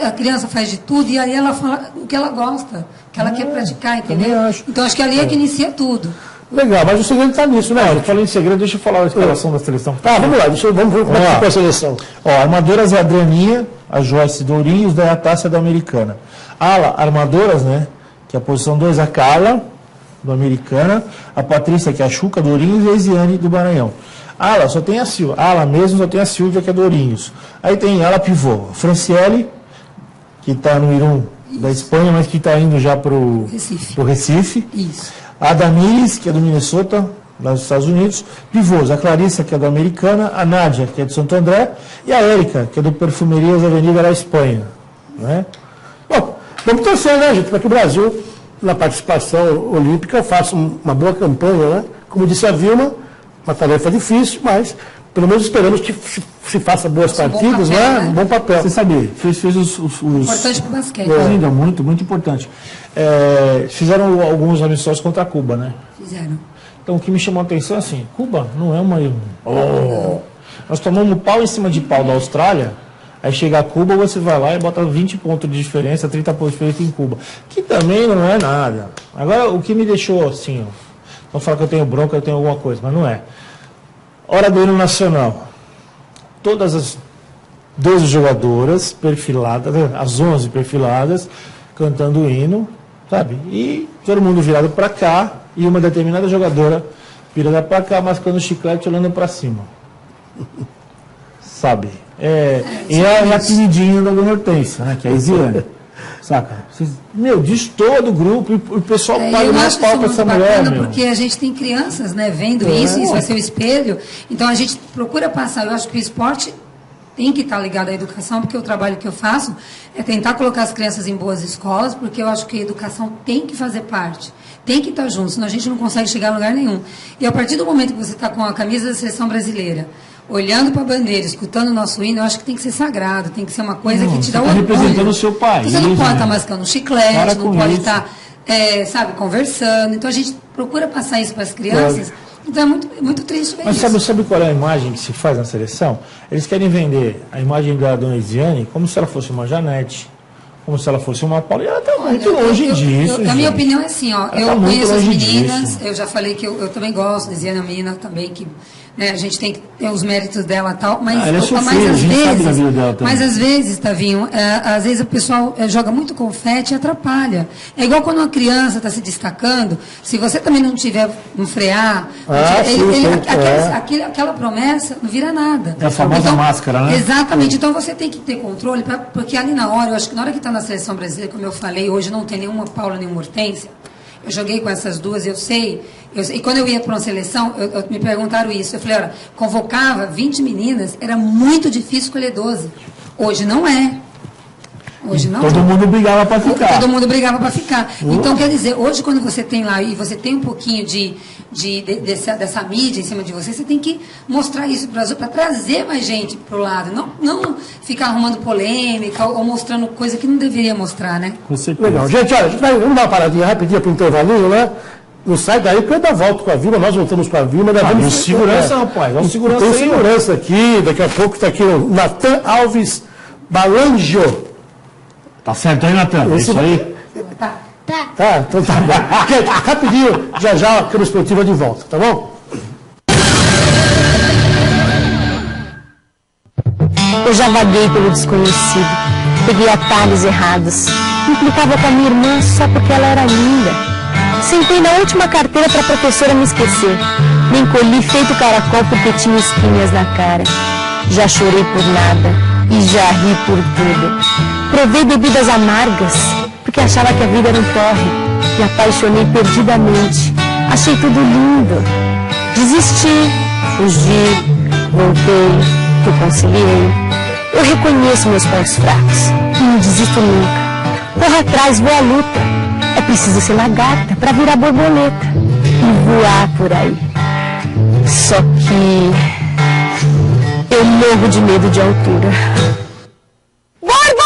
a criança faz de tudo e aí ela fala o que ela gosta, o que ela quer praticar, entendeu? Então acho que ali é que inicia tudo.
Legal, mas o segredo está nisso, né?
Falando em segredo, deixa eu falar a escalação da seleção.
Tá, vamos lá, vamos ver como é que ficou a seleção.
Armadoras é a Adrianinha, a Joyce Dourinhos, daí a Tássia da Americana. Armadoras, né? Que é a posição 2, a Carla, do Americana, a Patrícia, que é a Chuca, Dourinhos, e a Isiane, do Maranhão. Só tem a Silvia. Mesmo só tem a Silvia, que é Dourinhos. Aí tem pivô, a Franciele, que está no Irum da Espanha, mas que está indo já para o Recife.
Isso.
A Damiris, que é do Minnesota, lá nos Estados Unidos. Pivôs, a Clarissa, que é da Americana, a Nádia, que é de Santo André, e a Érica, que é do Perfumerias Avenida da Espanha. Né?
Bom, vamos torcer, né, gente, para que o Brasil, na participação olímpica, faça uma boa campanha, né? Como disse a Vilma, uma tarefa difícil, mas pelo menos esperamos que se faça boas partidas, né? Um bom papel.
Você sabe, fez os
importante para o basquete.
Ainda muito importante. Fizeram alguns amistosos contra Cuba, né?
Fizeram.
Então o que me chamou a atenção é assim, Cuba não é uma... Nós tomamos pau em cima de pau da Austrália, aí chega a Cuba, você vai lá e bota 20 pontos de diferença, 30 pontos de diferença em Cuba. Que também não é nada. Agora, o que me deixou assim, não falar que eu tenho bronca, eu tenho alguma coisa, mas não é. Hora do hino nacional. Todas as 12 jogadoras perfiladas, as 11 perfiladas, cantando o hino, sabe? E todo mundo virado para cá, e uma determinada jogadora virada para cá, mascando o chiclete, olhando para cima. Sabe? E a queridinha da Dona Hortência, né? Que é a Isiane. Saca? Diz todo o grupo, e o pessoal paga mais pau para essa mulher, meu.
Porque a gente tem crianças, né, vendo isso vai ser o espelho. Então a gente procura passar. Eu acho que o esporte tem que estar ligado à educação, porque o trabalho que eu faço é tentar colocar as crianças em boas escolas, porque eu acho que a educação tem que fazer parte, tem que estar junto, senão a gente não consegue chegar a lugar nenhum. E a partir do momento que você está com a camisa da seleção brasileira, olhando para a bandeira, escutando o nosso hino, eu acho que tem que ser sagrado, tem que ser uma coisa que te dá orgulho.
Representando o seu país.
Você não pode estar mascando chiclete, não pode
isso.
estar, conversando. Então a gente procura passar isso para as crianças. Então é muito triste ver isso.
Mas sabe qual é a imagem que se faz na seleção? Eles querem vender a imagem da Dona Isiane como se ela fosse uma Janete, como se ela fosse uma Paula. E ela tem muito longe disso.
A minha opinião é assim, ó, eu
tá muito
conheço as
longe
meninas,
disso.
eu já falei que eu também gosto, dizia a mina também, que né, a gente tem que ter os méritos dela e tal, mas,
ela é sofrida,
às
a gente sabe da
vezes,
vida dela também.
mas às vezes, Tavinho, às vezes o pessoal joga muito confete e atrapalha. É igual quando uma criança está se destacando, se você também não tiver um frear, aquela promessa não vira nada.
É a famosa máscara, né?
Exatamente, então você tem que ter controle, porque ali na hora, eu acho que na hora que está na seleção brasileira, como eu falei, hoje não tem nenhuma Paula, nenhuma Hortência, eu joguei com essas duas, eu sei. E quando eu ia para uma seleção, me perguntaram isso. Eu falei, olha, convocava 20 meninas, era muito difícil escolher 12. Hoje não é. Hoje não.
Todo mundo brigava para ficar.
Todo mundo brigava para ficar. Então, quer dizer, hoje quando você tem lá e você tem um pouquinho dessa mídia em cima de você, você tem que mostrar isso para trazer mais gente para o lado. Não ficar arrumando polêmica ou mostrando coisa que não deveria mostrar, né?
Com certeza.
Legal. Gente, olha, vamos dar uma paradinha rapidinho para o intervalinho, né? Não sai daí, porque eu dou volta com a Vilma, nós voltamos com a Vilma.
Vamos segurança, rapaz. Vamos segurança
tem
aí,
segurança aqui, daqui a pouco está aqui o Natan Alves Balangio.
Tá certo aí, Natan? É isso aí?
Tá, então tá bom. Gente, rapidinho, já a Câmara Esportiva de volta, tá bom?
Eu já vaguei pelo desconhecido, peguei atalhos errados, implicava com a minha irmã só porque ela era linda. Sentei na última carteira para a professora me esquecer. Me encolhi feito caracol porque tinha espinhas na cara. Já chorei por nada e já ri por tudo. Provei bebidas amargas porque achava que a vida era um porre. Me apaixonei perdidamente. Achei tudo lindo. Desisti, fugi, voltei, reconciliei. Eu reconheço meus pontos fracos e não desisto nunca. Corro atrás, vou à luta. É preciso ser lagarta para virar borboleta e voar por aí. Só que eu morro de medo de altura. Borboleta!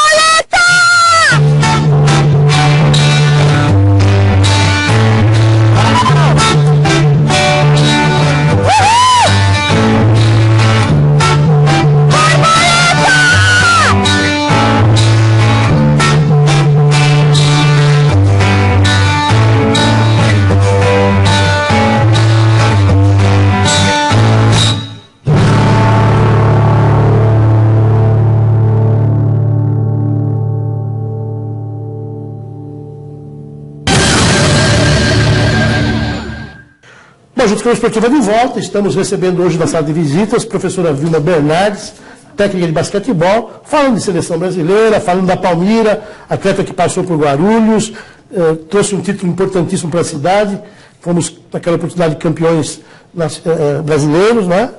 Bom, junto com a Esportiva de volta, estamos recebendo hoje na sala de visitas a professora Vilma Bernardes, técnica de basquetebol, falando de seleção brasileira, falando da Palmira, atleta que passou por Guarulhos, trouxe um título importantíssimo para a cidade, fomos naquela oportunidade de campeões brasileiros, né?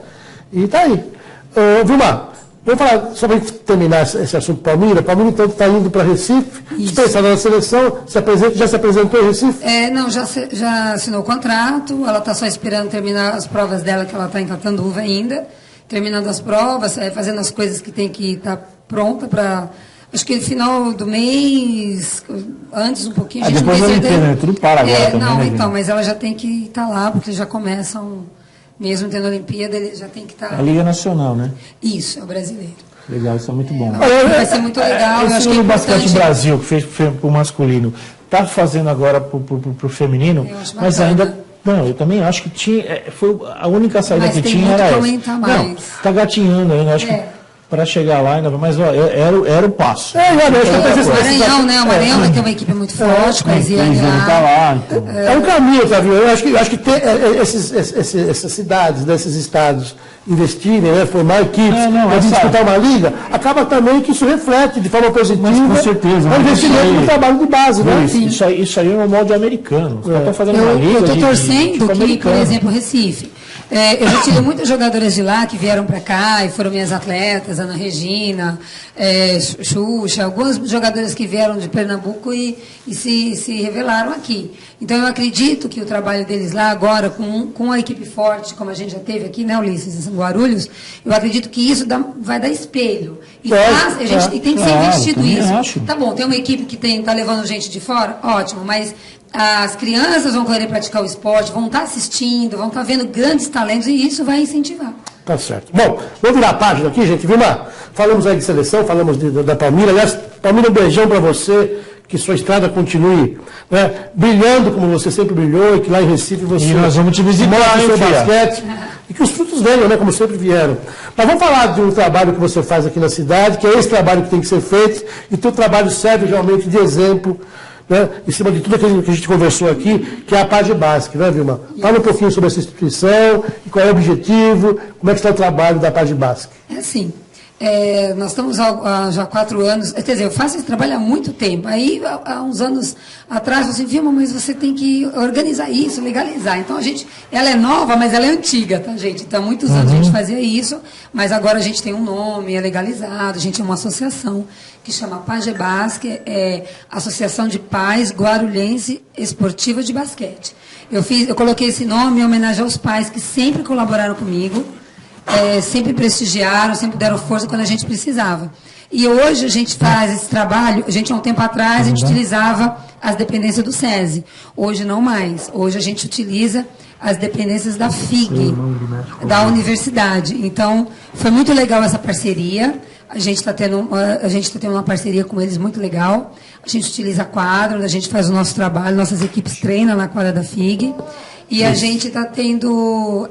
E está aí. Vilma, vamos falar, só para a gente terminar esse assunto Palmira. Palmira, então, está indo para Recife, dispensada na seleção, já se apresentou em Recife?
Não, já assinou o contrato, ela está só esperando terminar as provas dela, que ela está em Catanduva ainda, terminando as provas, fazendo as coisas que tem que estar pronta para... Acho que no final do mês, antes um pouquinho, a gente
depois
não tem
certeza. Né? Tudo para agora também,
não,
né,
então, mas ela já tem que estar lá, porque já começam, mesmo tendo a Olimpíada, ele já tem que estar...
A Liga Nacional, né?
Isso, é o brasileiro.
Legal, isso é muito bom.
Vai ser muito legal. Eu acho que é
Basquete Brasil, que fez para o masculino, está fazendo agora para o feminino, mas ainda... Não, eu também acho que tinha... Foi a única saída
mas
que
tem
tinha
muito
era
essa.
Não, está gatinhando ainda, acho que para chegar lá ainda, mas ó, era o passo.
Maranhão, né? O Maranhão vai ter uma equipe muito forte, com a Ziane
lá. Então.
É um caminho, Tavinho. Eu acho que ter essas cidades, esses estados investirem, né, formar equipes, para disputar uma liga, acaba também que isso reflete de forma positiva.
Mas, com certeza.
O investimento no trabalho de base, né?
Isso aí é um molde americano. Estão fazendo uma liga.
Eu estou torcendo que, por exemplo, Recife. Eu já tive muitas jogadoras de lá que vieram para cá e foram minhas atletas, Ana Regina, Xuxa, algumas jogadoras que vieram de Pernambuco e se revelaram aqui. Então, eu acredito que o trabalho deles lá agora, com a equipe forte, como a gente já teve aqui, né, Ulisses, em Guarulhos, eu acredito que isso vai dar espelho. E tem que ser investido isso.
Acho.
Tá bom, tem uma equipe que está levando gente de fora, ótimo, mas as crianças vão querer praticar o esporte, vão estar assistindo, vão estar vendo grandes talentos e isso vai incentivar.
Tá certo. Bom, vamos virar a página aqui, gente. Vilma, falamos aí de seleção, falamos da Palmira. Aliás, Palmira, um beijão para você, que sua estrada continue, né, brilhando como você sempre brilhou, e que lá em Recife você
E nós vamos te visitar,
mostre o seu
hein, filha?
basquete, e que os frutos venham, né, como sempre vieram. Mas vamos falar de um trabalho que você faz aqui na cidade, que é esse trabalho que tem que ser feito, e teu trabalho serve realmente de exemplo, né, em cima de tudo aquilo que a gente conversou aqui, que é a Pagebasc, né, Vilma? Fala um pouquinho sobre essa instituição, e qual é o objetivo, como é que está o trabalho da Pagebasc.
É assim, nós estamos há já 4 anos, quer dizer, eu faço esse trabalho há muito tempo. Aí, há uns anos atrás, você viu, mas você tem que organizar isso, legalizar. Então, ela é nova, mas ela é antiga, tá, gente? Então, há muitos anos a gente fazia isso, mas agora a gente tem um nome, é legalizado, a gente é uma associação que chama Pagebasc, Associação de Pais Guarulhense Esportiva de Basquete. Eu coloquei esse nome em homenagem aos pais que sempre colaboraram comigo, sempre prestigiaram, sempre deram força quando a gente precisava. E hoje a gente faz esse trabalho, há um tempo atrás, a gente utilizava as dependências do SESI. Hoje não mais. Hoje a gente utiliza as dependências da FIG, da universidade. Então, foi muito legal essa parceria. A gente está tendo uma parceria com eles muito legal. A gente utiliza a quadra, a gente faz o nosso trabalho, nossas equipes treinam na quadra da FIG. E a gente está tendo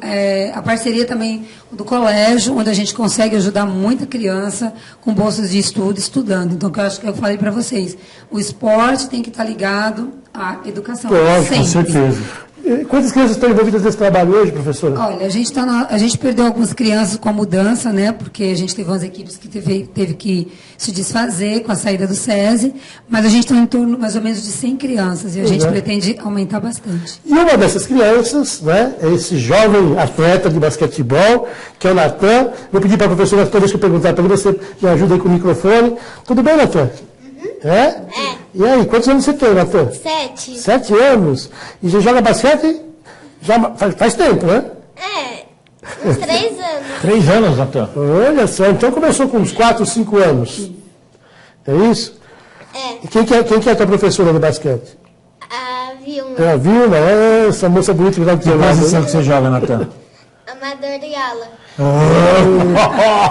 a parceria também do colégio, onde a gente consegue ajudar muita criança com bolsas de estudo, estudando. Então, eu acho que eu falei para vocês, o esporte tem que estar ligado à educação.
Com certeza. Quantas crianças estão envolvidas nesse trabalho hoje, professora?
Olha, a gente perdeu algumas crianças com a mudança, né? Porque a gente teve umas equipes que teve que se desfazer com a saída do SESI, mas a gente está em torno mais ou menos de 100 crianças e a gente pretende aumentar bastante.
E uma dessas crianças, né, é esse jovem atleta de basquetebol, que é o Natan. Vou pedir para a professora, toda vez que eu perguntar para ele, você me ajuda aí com o microfone. Tudo bem, Natan? É? E aí, quantos anos você tem, Natan?
7.
7 anos. E já joga basquete? Já faz tempo, né?
Uns 3 anos.
3 anos, Natan.
Olha só, então começou com uns 4, 5 anos. É isso? E quem que é a tua professora de basquete?
A Vilma.
É a Vilma, essa moça bonita que vai
Que posição que você joga, Natan?
Amador de ala.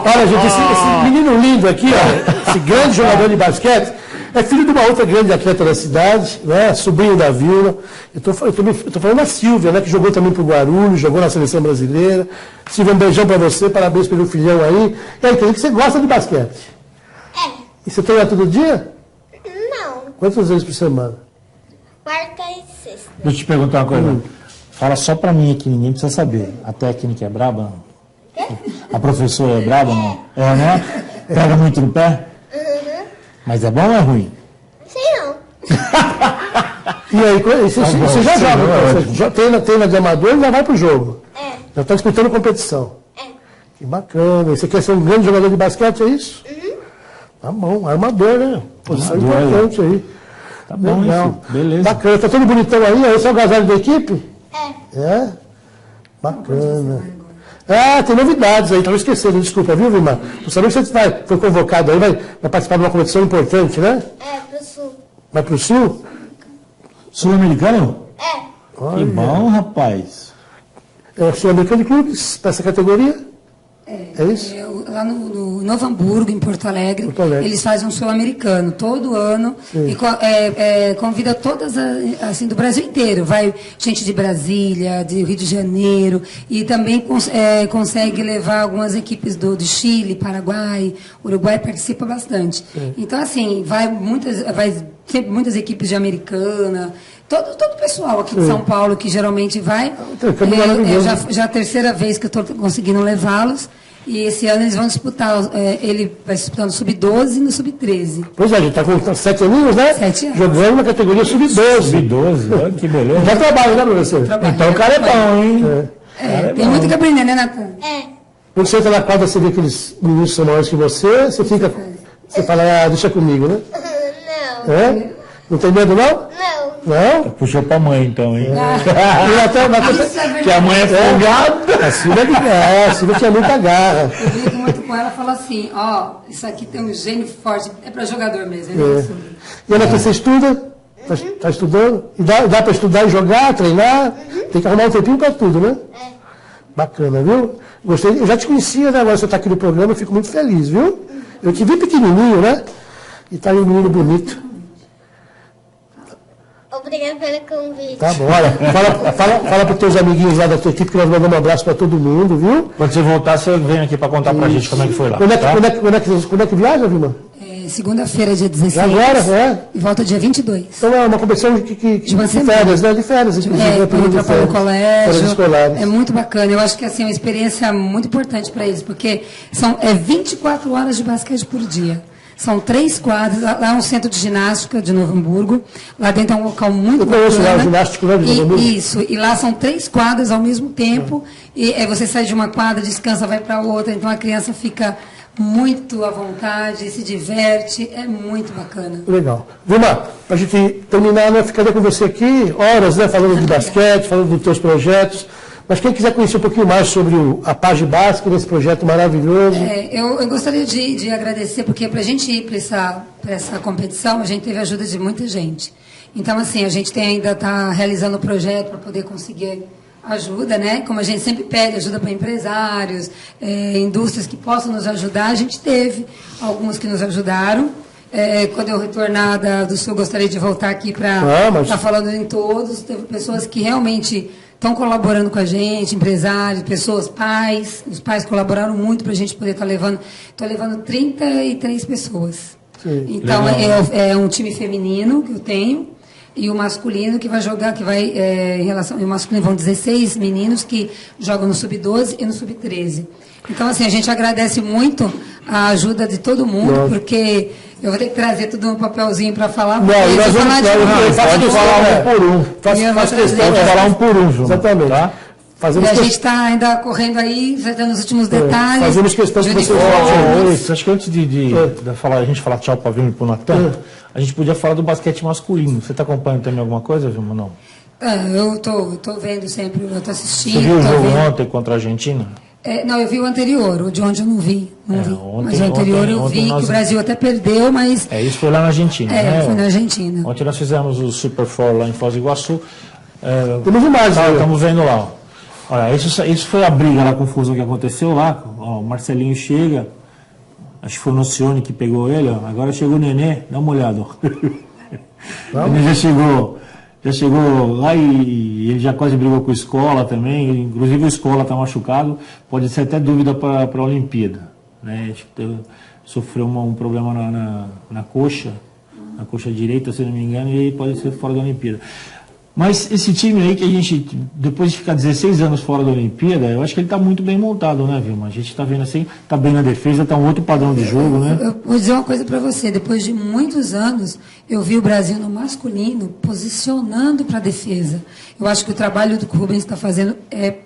Olha, gente, esse menino lindo aqui, ó, esse grande jogador de basquete, é filho de uma outra grande atleta da cidade, né? Sobrinho da Vilma. Eu tô falando da Silvia, né? Que jogou também pro Guarulhos, jogou na seleção brasileira. Silvia, um beijão para você, parabéns pelo filhão aí. E aí, tem que você gosta de basquete. E você treina todo dia?
Não.
Quantas vezes por semana?
Quarta e sexta.
Deixa eu te perguntar uma coisa. Fala só pra mim aqui, ninguém precisa saber. A técnica é braba, não? A professora é braba, não? É, né? Pega muito no pé? Mas é bom ou é ruim?
Sei não.
E aí, você já joga, então, você treina de amador e já vai pro jogo. Já está disputando competição. Que bacana. E você quer ser um grande jogador de basquete, é isso? Tá bom, armador, né? Posição importante aí.
Tá bom,
legal.
Isso. Beleza.
Bacana. Tá todo bonitão aí? Esse é o agasalho da equipe? É? Bacana. Tem novidades aí, estava esquecendo, desculpa, viu, Vilmar? Tô sabendo que você foi convocado aí, vai participar de uma competição importante, né?
Pro sul.
Vai pro Sul?
Sul-americano? Que bom, rapaz.
É Sul-americano de clubes, para essa categoria? É isso?
Lá no Novo Hamburgo, em Porto Alegre, eles fazem um sul-americano todo ano e convida todas, assim, do Brasil inteiro. Vai gente de Brasília, de Rio de Janeiro, e também consegue levar algumas equipes do Chile, Paraguai, Uruguai participa bastante. Então, assim, vai sempre muitas equipes de Americana, todo o pessoal aqui de São Paulo que geralmente vai. Já é a terceira vez que eu estou conseguindo levá-los. E esse ano eles vão disputar, ele vai disputar no Sub-12 e no Sub-13.
Pois é, a gente está com 7 aninhos, né?
7 anos.
Jogando na categoria Sub-12.
Sub-12, que beleza.
Já trabalha, né, professor?
Então o cara é bom, hein?
Tem muito que aprender, né, Natan?
Quando você entra na quadra, você vê aqueles meninos que são maiores que você fala, deixa comigo, né?
Não.
Não tem medo, não? Não?
Puxou pra mãe, então, hein?
Que
a mãe é folgada.
A Silvia tinha muita garra.
Eu brinco muito com ela e falo assim, isso aqui tem um gênio forte, é para jogador mesmo, né?
E ela, você estuda? Está estudando? E dá para estudar e jogar, treinar? Tem que arrumar um tempinho para tudo, né? Bacana, viu? Gostei. Eu já te conhecia, né? Agora você está aqui no programa, eu fico muito feliz, viu? Eu te vi pequenininho, né? E tá aí um menino bonito.
Obrigada pelo convite.
Tá bom, olha, fala para os teus amiguinhos lá da tua equipe que nós mandamos um abraço para todo mundo, viu?
Quando você voltar, você vem aqui para contar pra gente como é que foi lá.
Quando é que viaja, Vilma?
Segunda-feira, dia 16.
Agora, é?
E volta dia 22.
Então é uma competição de férias, né? De férias, inclusive.
Para entrar para o colégio.
Escolares.
É muito bacana. Eu acho que assim, é uma experiência muito importante para eles, porque são 24 horas de basquete por dia. São 3 quadras, lá é um centro de ginástica de Novo Hamburgo. Lá dentro é um local muito bacana.
Eu conheço lá o ginástico, né, de Novo Hamburgo?
Isso, e lá são 3 quadras ao mesmo tempo. E você sai de uma quadra, descansa, vai para outra. Então a criança fica muito à vontade, se diverte, é muito bacana.
Legal. Vilma, para a gente terminar, né, ficaria com você aqui, horas, né, falando de basquete, falando dos teus projetos. Mas quem quiser conhecer um pouquinho mais sobre a Page Basket, esse projeto maravilhoso.
Eu gostaria de agradecer, porque para a gente ir para essa competição, a gente teve a ajuda de muita gente. Então, assim, a gente ainda está realizando o projeto para poder conseguir ajuda, né? Como a gente sempre pede ajuda para empresários, indústrias que possam nos ajudar, a gente teve alguns que nos ajudaram. Quando eu retornar do Sul, gostaria de voltar aqui para estar falando em todos. Teve pessoas que realmente estão colaborando com a gente, empresários, pessoas, pais. Os pais colaboraram muito para a gente poder estar levando. Estou levando 33 pessoas. Sim. Então, é um time feminino que eu tenho. E o masculino que vai jogar, em relação. E o masculino vão 16 meninos que jogam no Sub-12 e no Sub-13. Então, assim, a gente agradece muito a ajuda de todo mundo, porque eu vou ter que trazer tudo no papelzinho para falar.
Não, nós vamos pode falar um por um. Faz questão de falar um por um, João. Exatamente. Tá?
E a gente está ainda correndo aí, já dando os últimos detalhes.
Fazemos questão que vocês
falam. Acho que antes de a gente falar tchau para Vilma e para o Natan, a gente podia falar do basquete masculino. Você está acompanhando também alguma coisa, Vilma? Não?
Eu estou vendo sempre, eu estou assistindo.
Você viu o jogo ontem contra a Argentina?
Não, eu vi o anterior, o de onde eu não vi. Mas o anterior eu vi que o Brasil até perdeu, mas...
Isso foi lá na Argentina, né?
Foi na Argentina.
Ontem nós fizemos o Super Four lá em Foz do Iguaçu.
Temos imagens.
Estamos vendo lá. Olha, isso foi a briga, a confusão que aconteceu lá. Ó, o Marcelinho chega, acho que foi o Nocione que pegou ele, ó. Agora chegou o Nenê, dá uma olhada. O Nenê já chegou lá e ele já quase brigou com a Escola também, inclusive o Escola está machucado, pode ser até dúvida para a Olimpíada. Né? Sofreu um problema na coxa direita, se não me engano, e pode ser fora da Olimpíada. Mas esse time aí que a gente, depois de ficar 16 anos fora da Olimpíada, eu acho que ele está muito bem montado, né, Vilma? A gente está vendo assim, está bem na defesa, está um outro padrão de jogo, né?
Eu vou dizer uma coisa para você, depois de muitos anos, eu vi o Brasil no masculino posicionando para a defesa. Eu acho que o trabalho que o Rubens está fazendo,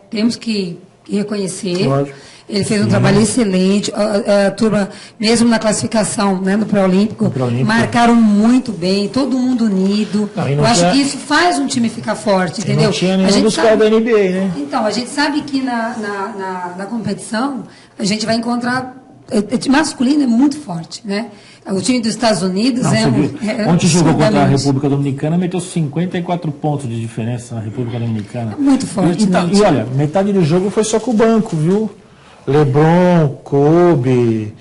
temos que reconhecer. Lógico. Ele fez um trabalho excelente, a turma, mesmo na classificação, né, no pré-olímpico, marcaram muito bem, todo mundo unido. Eu acho que isso faz um time ficar forte, entendeu?
Não tinha nenhum dos caras da NBA, né?
Então, a gente sabe que na competição, a gente vai encontrar... O time masculino é muito forte, né? O time dos Estados Unidos
ontem jogou contra a República Dominicana, meteu 54 pontos de diferença na República Dominicana.
É muito forte,
E olha, metade do jogo foi só com o banco, viu? LeBron, Kobe,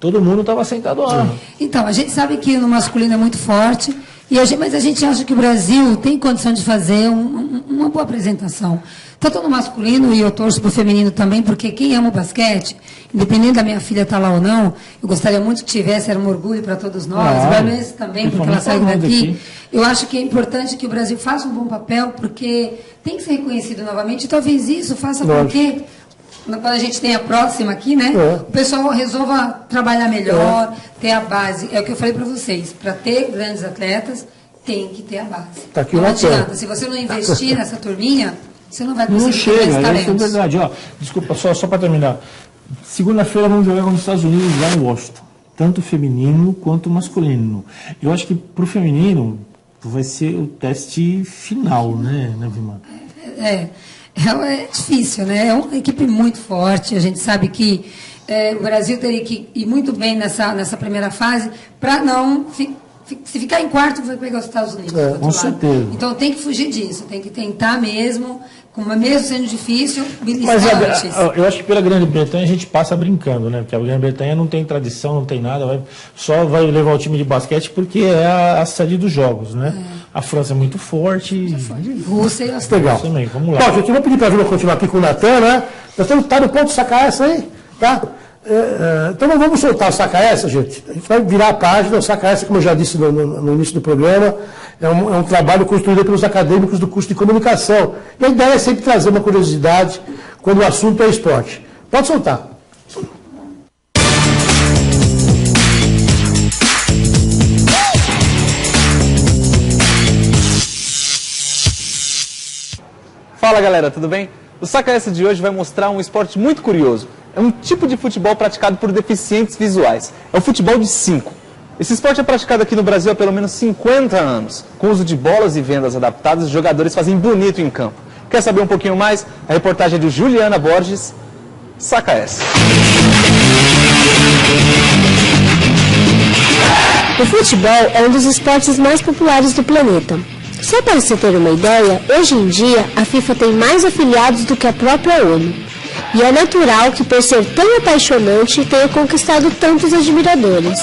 todo mundo estava sentado lá.
Então, a gente sabe que no masculino é muito forte, mas a gente acha que o Brasil tem condição de fazer uma boa apresentação. Tanto no masculino, e eu torço para o feminino também, porque quem ama o basquete, independente da minha filha estar lá ou não, eu gostaria muito que tivesse, era um orgulho para todos nós, Vanessa também, porque ela saiu daqui. Eu acho que é importante que o Brasil faça um bom papel, porque tem que ser reconhecido novamente, e talvez isso faça com que, quando a gente tem a próxima aqui, né, o pessoal resolva trabalhar melhor, ter a base. É o que eu falei para vocês, para ter grandes atletas, tem que ter a base.
Tá aqui
não adianta, se você não investir nessa turminha, você não vai conseguir.
Não chega, isso é verdade. Ó, desculpa, só para terminar. Segunda-feira vamos jogar com os Estados Unidos lá em Washington. Tanto feminino quanto masculino. Eu acho que para o feminino vai ser o teste final, né, Vilma?
É difícil, né? É uma equipe muito forte. A gente sabe que o Brasil teria que ir muito bem nessa primeira fase para não... Se ficar em quarto, vai pegar os Estados Unidos.
Com certeza.
Então tem que fugir disso, tem que tentar mesmo mesmo sendo difícil, beliscar
Mas
antes.
eu acho que pela Grã-Bretanha a gente passa brincando, né? Porque a Grã-Bretanha não tem tradição, não tem nada, só vai levar o time de basquete porque é a sede dos jogos, né? A França é muito forte.
Rússia e Austrália.
Legal.
Também, vamos lá.
Bom, gente, eu vou pedir para a Vila continuar aqui com o Natan, né? Nós estamos no ponto de sacar essa aí, tá? Então nós vamos soltar o Saca Essa, gente. A gente vai virar a página. O Saca Essa, como eu já disse no início do programa, é um trabalho construído pelos acadêmicos do curso de comunicação. E a ideia é sempre trazer uma curiosidade quando o assunto é esporte. Pode soltar.
Fala galera, tudo bem? O Saca Essa de hoje vai mostrar um esporte muito curioso. É um tipo de futebol praticado por deficientes visuais. É o futebol de 5. Esse esporte é praticado aqui no Brasil há pelo menos 50 anos. Com o uso de bolas e vendas adaptadas, os jogadores fazem bonito em campo. Quer saber um pouquinho mais? A reportagem é de Juliana Borges. Saca Essa.
O futebol é um dos esportes mais populares do planeta. Só para você ter uma ideia, hoje em dia a FIFA tem mais afiliados do que a própria ONU. E é natural que, por ser tão apaixonante, tenha conquistado tantos admiradores.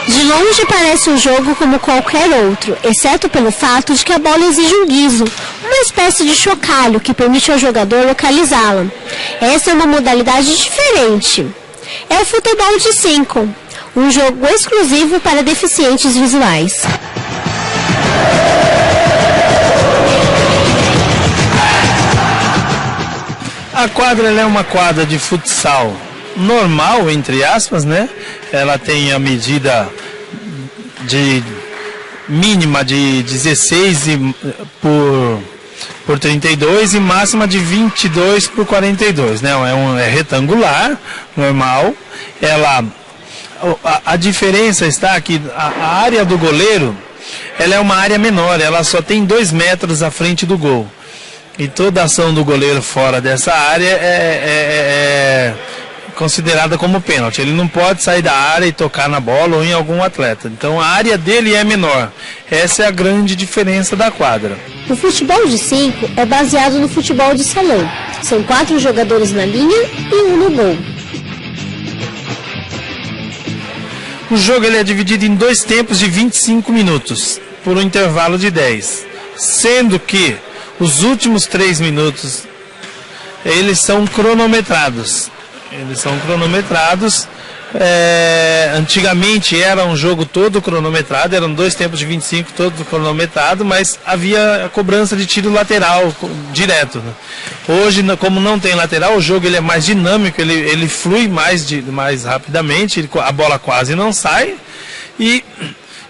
De longe parece um jogo como qualquer outro, exceto pelo fato de que a bola exige um guizo, uma espécie de chocalho que permite ao jogador localizá-la. Essa é uma modalidade diferente. É o futebol de 5, um jogo exclusivo para deficientes visuais.
A quadra é uma quadra de futsal normal, entre aspas, né? Ela tem a medida mínima de 16 por 32 e máxima de 22 por 42, né? É retangular, normal. A diferença está que a área do goleiro, ela é uma área menor, ela só tem 2 metros à frente do gol. E toda ação do goleiro fora dessa área é considerada como pênalti. Ele não pode sair da área e tocar na bola ou em algum atleta. Então a área dele é menor. Essa é a grande diferença da quadra.
O futebol de 5 é baseado no futebol de salão. São 4 jogadores na linha e 1 no gol.
O jogo ele é dividido em 2 tempos de 25 minutos, por um intervalo de 10. Sendo que os últimos 3 minutos, eles são cronometrados. Antigamente era um jogo todo cronometrado, eram 2 tempos de 25 todo cronometrado, mas havia a cobrança de tiro lateral direto. Hoje, como não tem lateral, o jogo ele é mais dinâmico, ele flui mais rapidamente, a bola quase não sai e...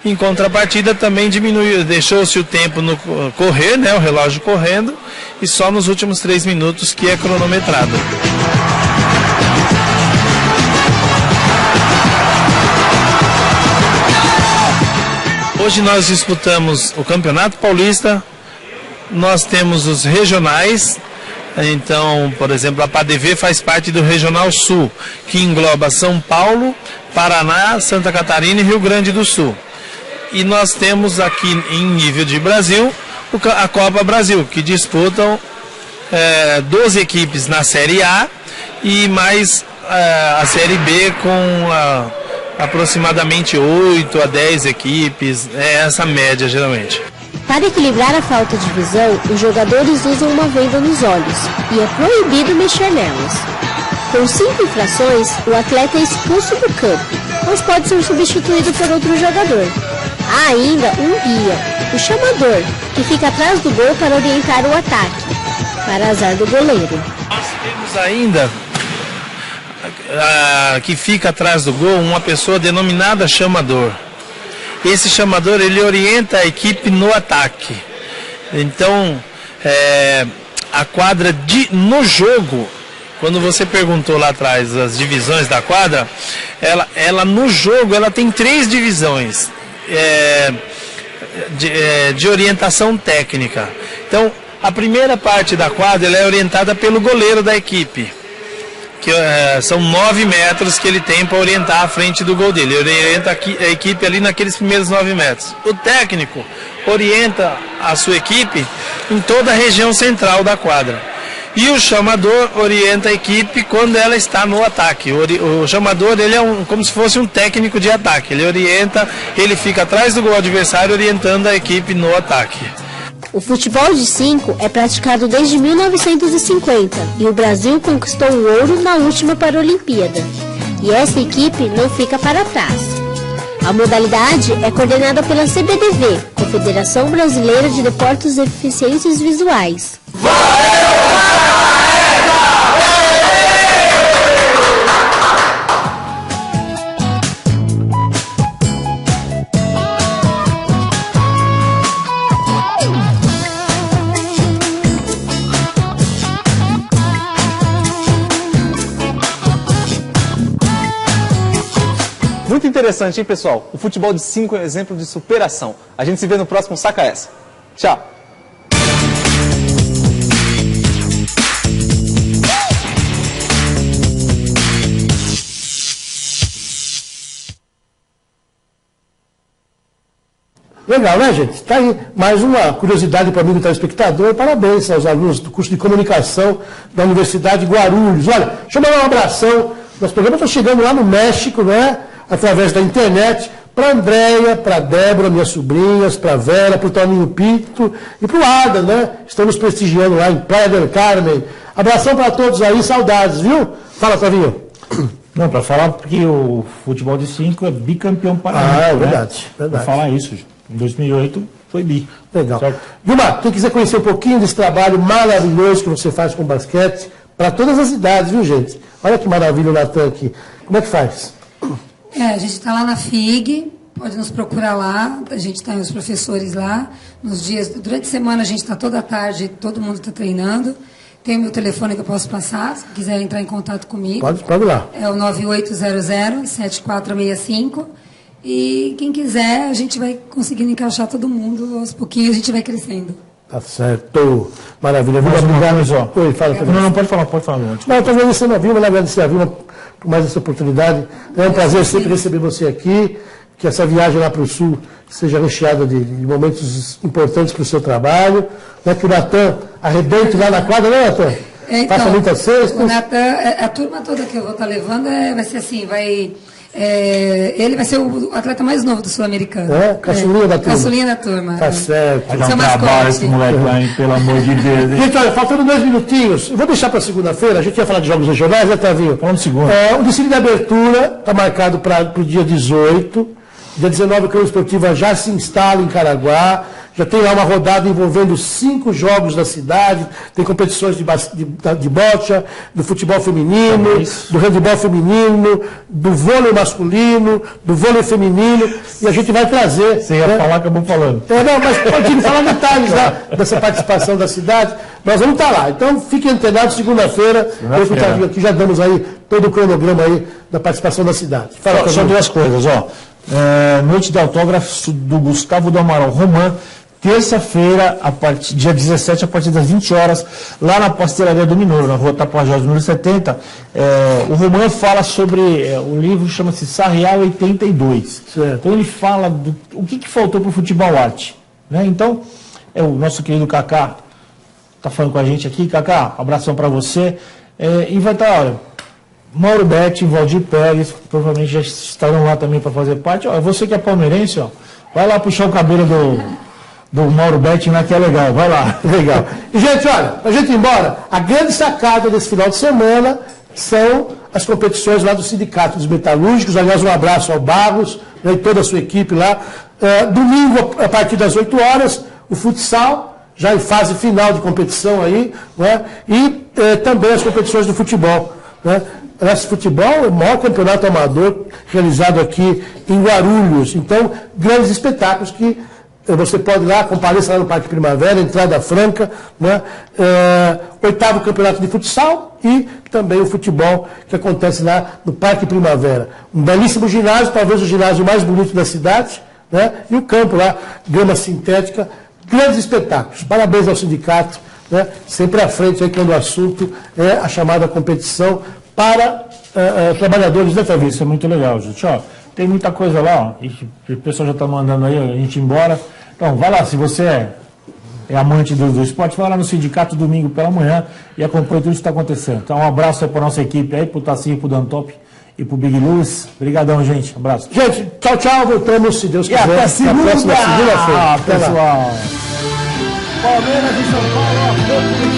Em contrapartida também diminuiu, deixou-se o tempo no correr, né, o relógio correndo, e só nos últimos 3 minutos que é cronometrado. Hoje nós disputamos o Campeonato Paulista, nós temos os regionais. Então, por exemplo, a PADV faz parte do Regional Sul, que engloba São Paulo, Paraná, Santa Catarina e Rio Grande do Sul. E nós temos aqui em nível de Brasil a Copa Brasil, que disputam 12 equipes na Série A e mais a Série B com aproximadamente 8 a 10 equipes, essa média geralmente.
Para equilibrar a falta de visão, os jogadores usam uma venda nos olhos e é proibido mexer nelas. Com 5 infrações, o atleta é expulso do campo, mas pode ser substituído por outro jogador. Há ainda um guia, o chamador, que fica atrás do gol para orientar o ataque, para azar do goleiro.
Nós temos ainda, que fica atrás do gol, uma pessoa denominada chamador. Esse chamador, ele orienta a equipe no ataque. Então, a quadra no jogo, quando você perguntou lá atrás as divisões da quadra, ela no jogo ela tem 3 divisões. De orientação técnica. Então, a primeira parte da quadra ela é orientada pelo goleiro da equipe, que são 9 metros que ele tem para orientar a frente do gol dele. Ele orienta a equipe ali naqueles primeiros 9 metros. O técnico orienta a sua equipe em toda a região central da quadra. E o chamador orienta a equipe quando ela está no ataque. O chamador, ele é como se fosse um técnico de ataque. Ele orienta, ele fica atrás do gol adversário orientando a equipe no ataque.
O futebol de 5 é praticado desde 1950 e o Brasil conquistou o ouro na última Paralimpíada. E essa equipe não fica para trás. A modalidade é coordenada pela CBDV, Confederação Brasileira de Deportes e Deficiências Visuais.
Muito interessante, hein, pessoal? O futebol de 5 é um exemplo de superação. A gente se vê no próximo Saca Essa. Tchau!
Legal, né, gente? Está aí mais uma curiosidade para o amigo telespectador. Parabéns aos alunos do curso de comunicação da Universidade de Guarulhos. Olha, deixa eu mandar um abração. Nosso programa está chegando lá no México, né? Através da internet, para a Andréia, para a Débora, minhas sobrinhas, para a Vera, para o Toninho Pinto e para o Ada, né? Estamos prestigiando lá em Praia del Carmen. Abração para todos aí, saudades, viu? Fala, Tavinho.
Não, para falar que o futebol de 5 é bicampeão paralímpico.
Ah, é verdade,
né? Para falar isso, em 2008 foi bi.
Legal.
Certo?
Gilmar, quem quiser conhecer um pouquinho desse trabalho maravilhoso que você faz com basquete, para todas as idades, viu, gente? Olha que maravilha o Natan aqui. Como é que faz?
A gente está lá na FIG, pode nos procurar lá, a gente tem os professores lá, nos dias, durante a semana a gente está toda tarde, todo mundo está treinando, tem o meu telefone que eu posso passar, se quiser entrar em contato comigo.
Pode ir lá.
É o 9800-7465, e quem quiser, a gente vai conseguindo encaixar todo mundo, aos pouquinhos a gente vai crescendo.
Tá certo. Maravilha.
Oi, fala também. Não, pode falar antes.
Não, eu estou agradecendo a Vilma, agradecer a Vilma por mais essa oportunidade. É um prazer sempre receber você aqui, que essa viagem lá para o Sul seja recheada de momentos importantes para o seu trabalho, né, que o Natan arrebente lá na quadra, né, Natan?
Então,
faça muitas cestas.
O Natan, a turma toda que eu vou estar levando vai ser assim, ele vai ser o atleta mais novo do Sul-Americano.
Caçulinha da turma.
Caçulinha da turma.
Tá certo.
Vai dar um trabalho esse moleque lá, hein, pelo amor de Deus.
Gente, olha, faltando 2 minutinhos, eu vou deixar para segunda-feira, a gente ia falar de jogos regionais, né, Tavinho?
Falando de segunda.
O desfile de abertura está marcado para o dia 18. Dia 19, a Câmara Esportiva já se instala em Caraguá. Já tem lá uma rodada envolvendo 5 jogos da cidade, tem competições de bocha, do futebol feminino, do handebol feminino, do vôlei masculino, do vôlei feminino, e a gente vai trazer...
Você ia falar, acabou falando.
Não, mas pode falar detalhes dessa participação da cidade. Nós vamos estar lá. Então, fiquem antenados, segunda-feira, eu e o aqui já damos aí todo o cronograma aí da participação da cidade.
Fala, só 2 coisas, ó. Noite de autógrafos do Gustavo do Amaral Roman, terça-feira, dia 17, a partir das 20 horas, lá na Pastelaria do Minoro, na rua Tapajós, número 70. O Roman fala sobre, o livro chama-se Sarriá 82.
Certo.
Então ele fala o que faltou para o futebol arte. Né? Então, o nosso querido Kaká está falando com a gente aqui. Kaká, abração para você. E vai estar, olha, Mauro Betti, Valdir Pérez, provavelmente já estarão lá também para fazer parte. Ó, você que é palmeirense, ó, vai lá puxar o cabelo do Mauro Betti lá, que é legal, vai lá.
Legal. E, gente, olha, para a gente ir embora, a grande sacada desse final de semana são as competições lá do Sindicato dos Metalúrgicos. Aliás, um abraço ao Barros, né, e toda a sua equipe lá. Domingo, a partir das 8 horas, o futsal, já em fase final de competição aí, né, e também as competições do futebol, né. Esse futebol é o maior campeonato amador realizado aqui em Guarulhos. Então, grandes espetáculos que você pode ir lá, compareça lá no Parque Primavera, entrada franca, né? 8º campeonato de futsal e também o futebol que acontece lá no Parque Primavera. Um belíssimo ginásio, talvez o ginásio mais bonito da cidade, né? E o campo lá, grama sintética, grandes espetáculos. Parabéns ao sindicato, né? Sempre à frente aí quando o assunto é a chamada competição para trabalhadores da família.
Isso é muito legal, gente. Ó, tem muita coisa lá, ó, e o pessoal já está mandando aí a gente ir embora. Então, vai lá, se você é amante do esporte, vai lá no sindicato domingo pela manhã e acompanha tudo que está acontecendo. Então, um abraço aí para a nossa equipe aí, para o Tassinho, para o Dantop e para o Big Luiz. Obrigadão, gente. Um abraço.
Gente, tchau, tchau. Voltamos, se Deus quiser.
E até segunda,
segunda-feira.
pessoal. Palmeiras e São Paulo.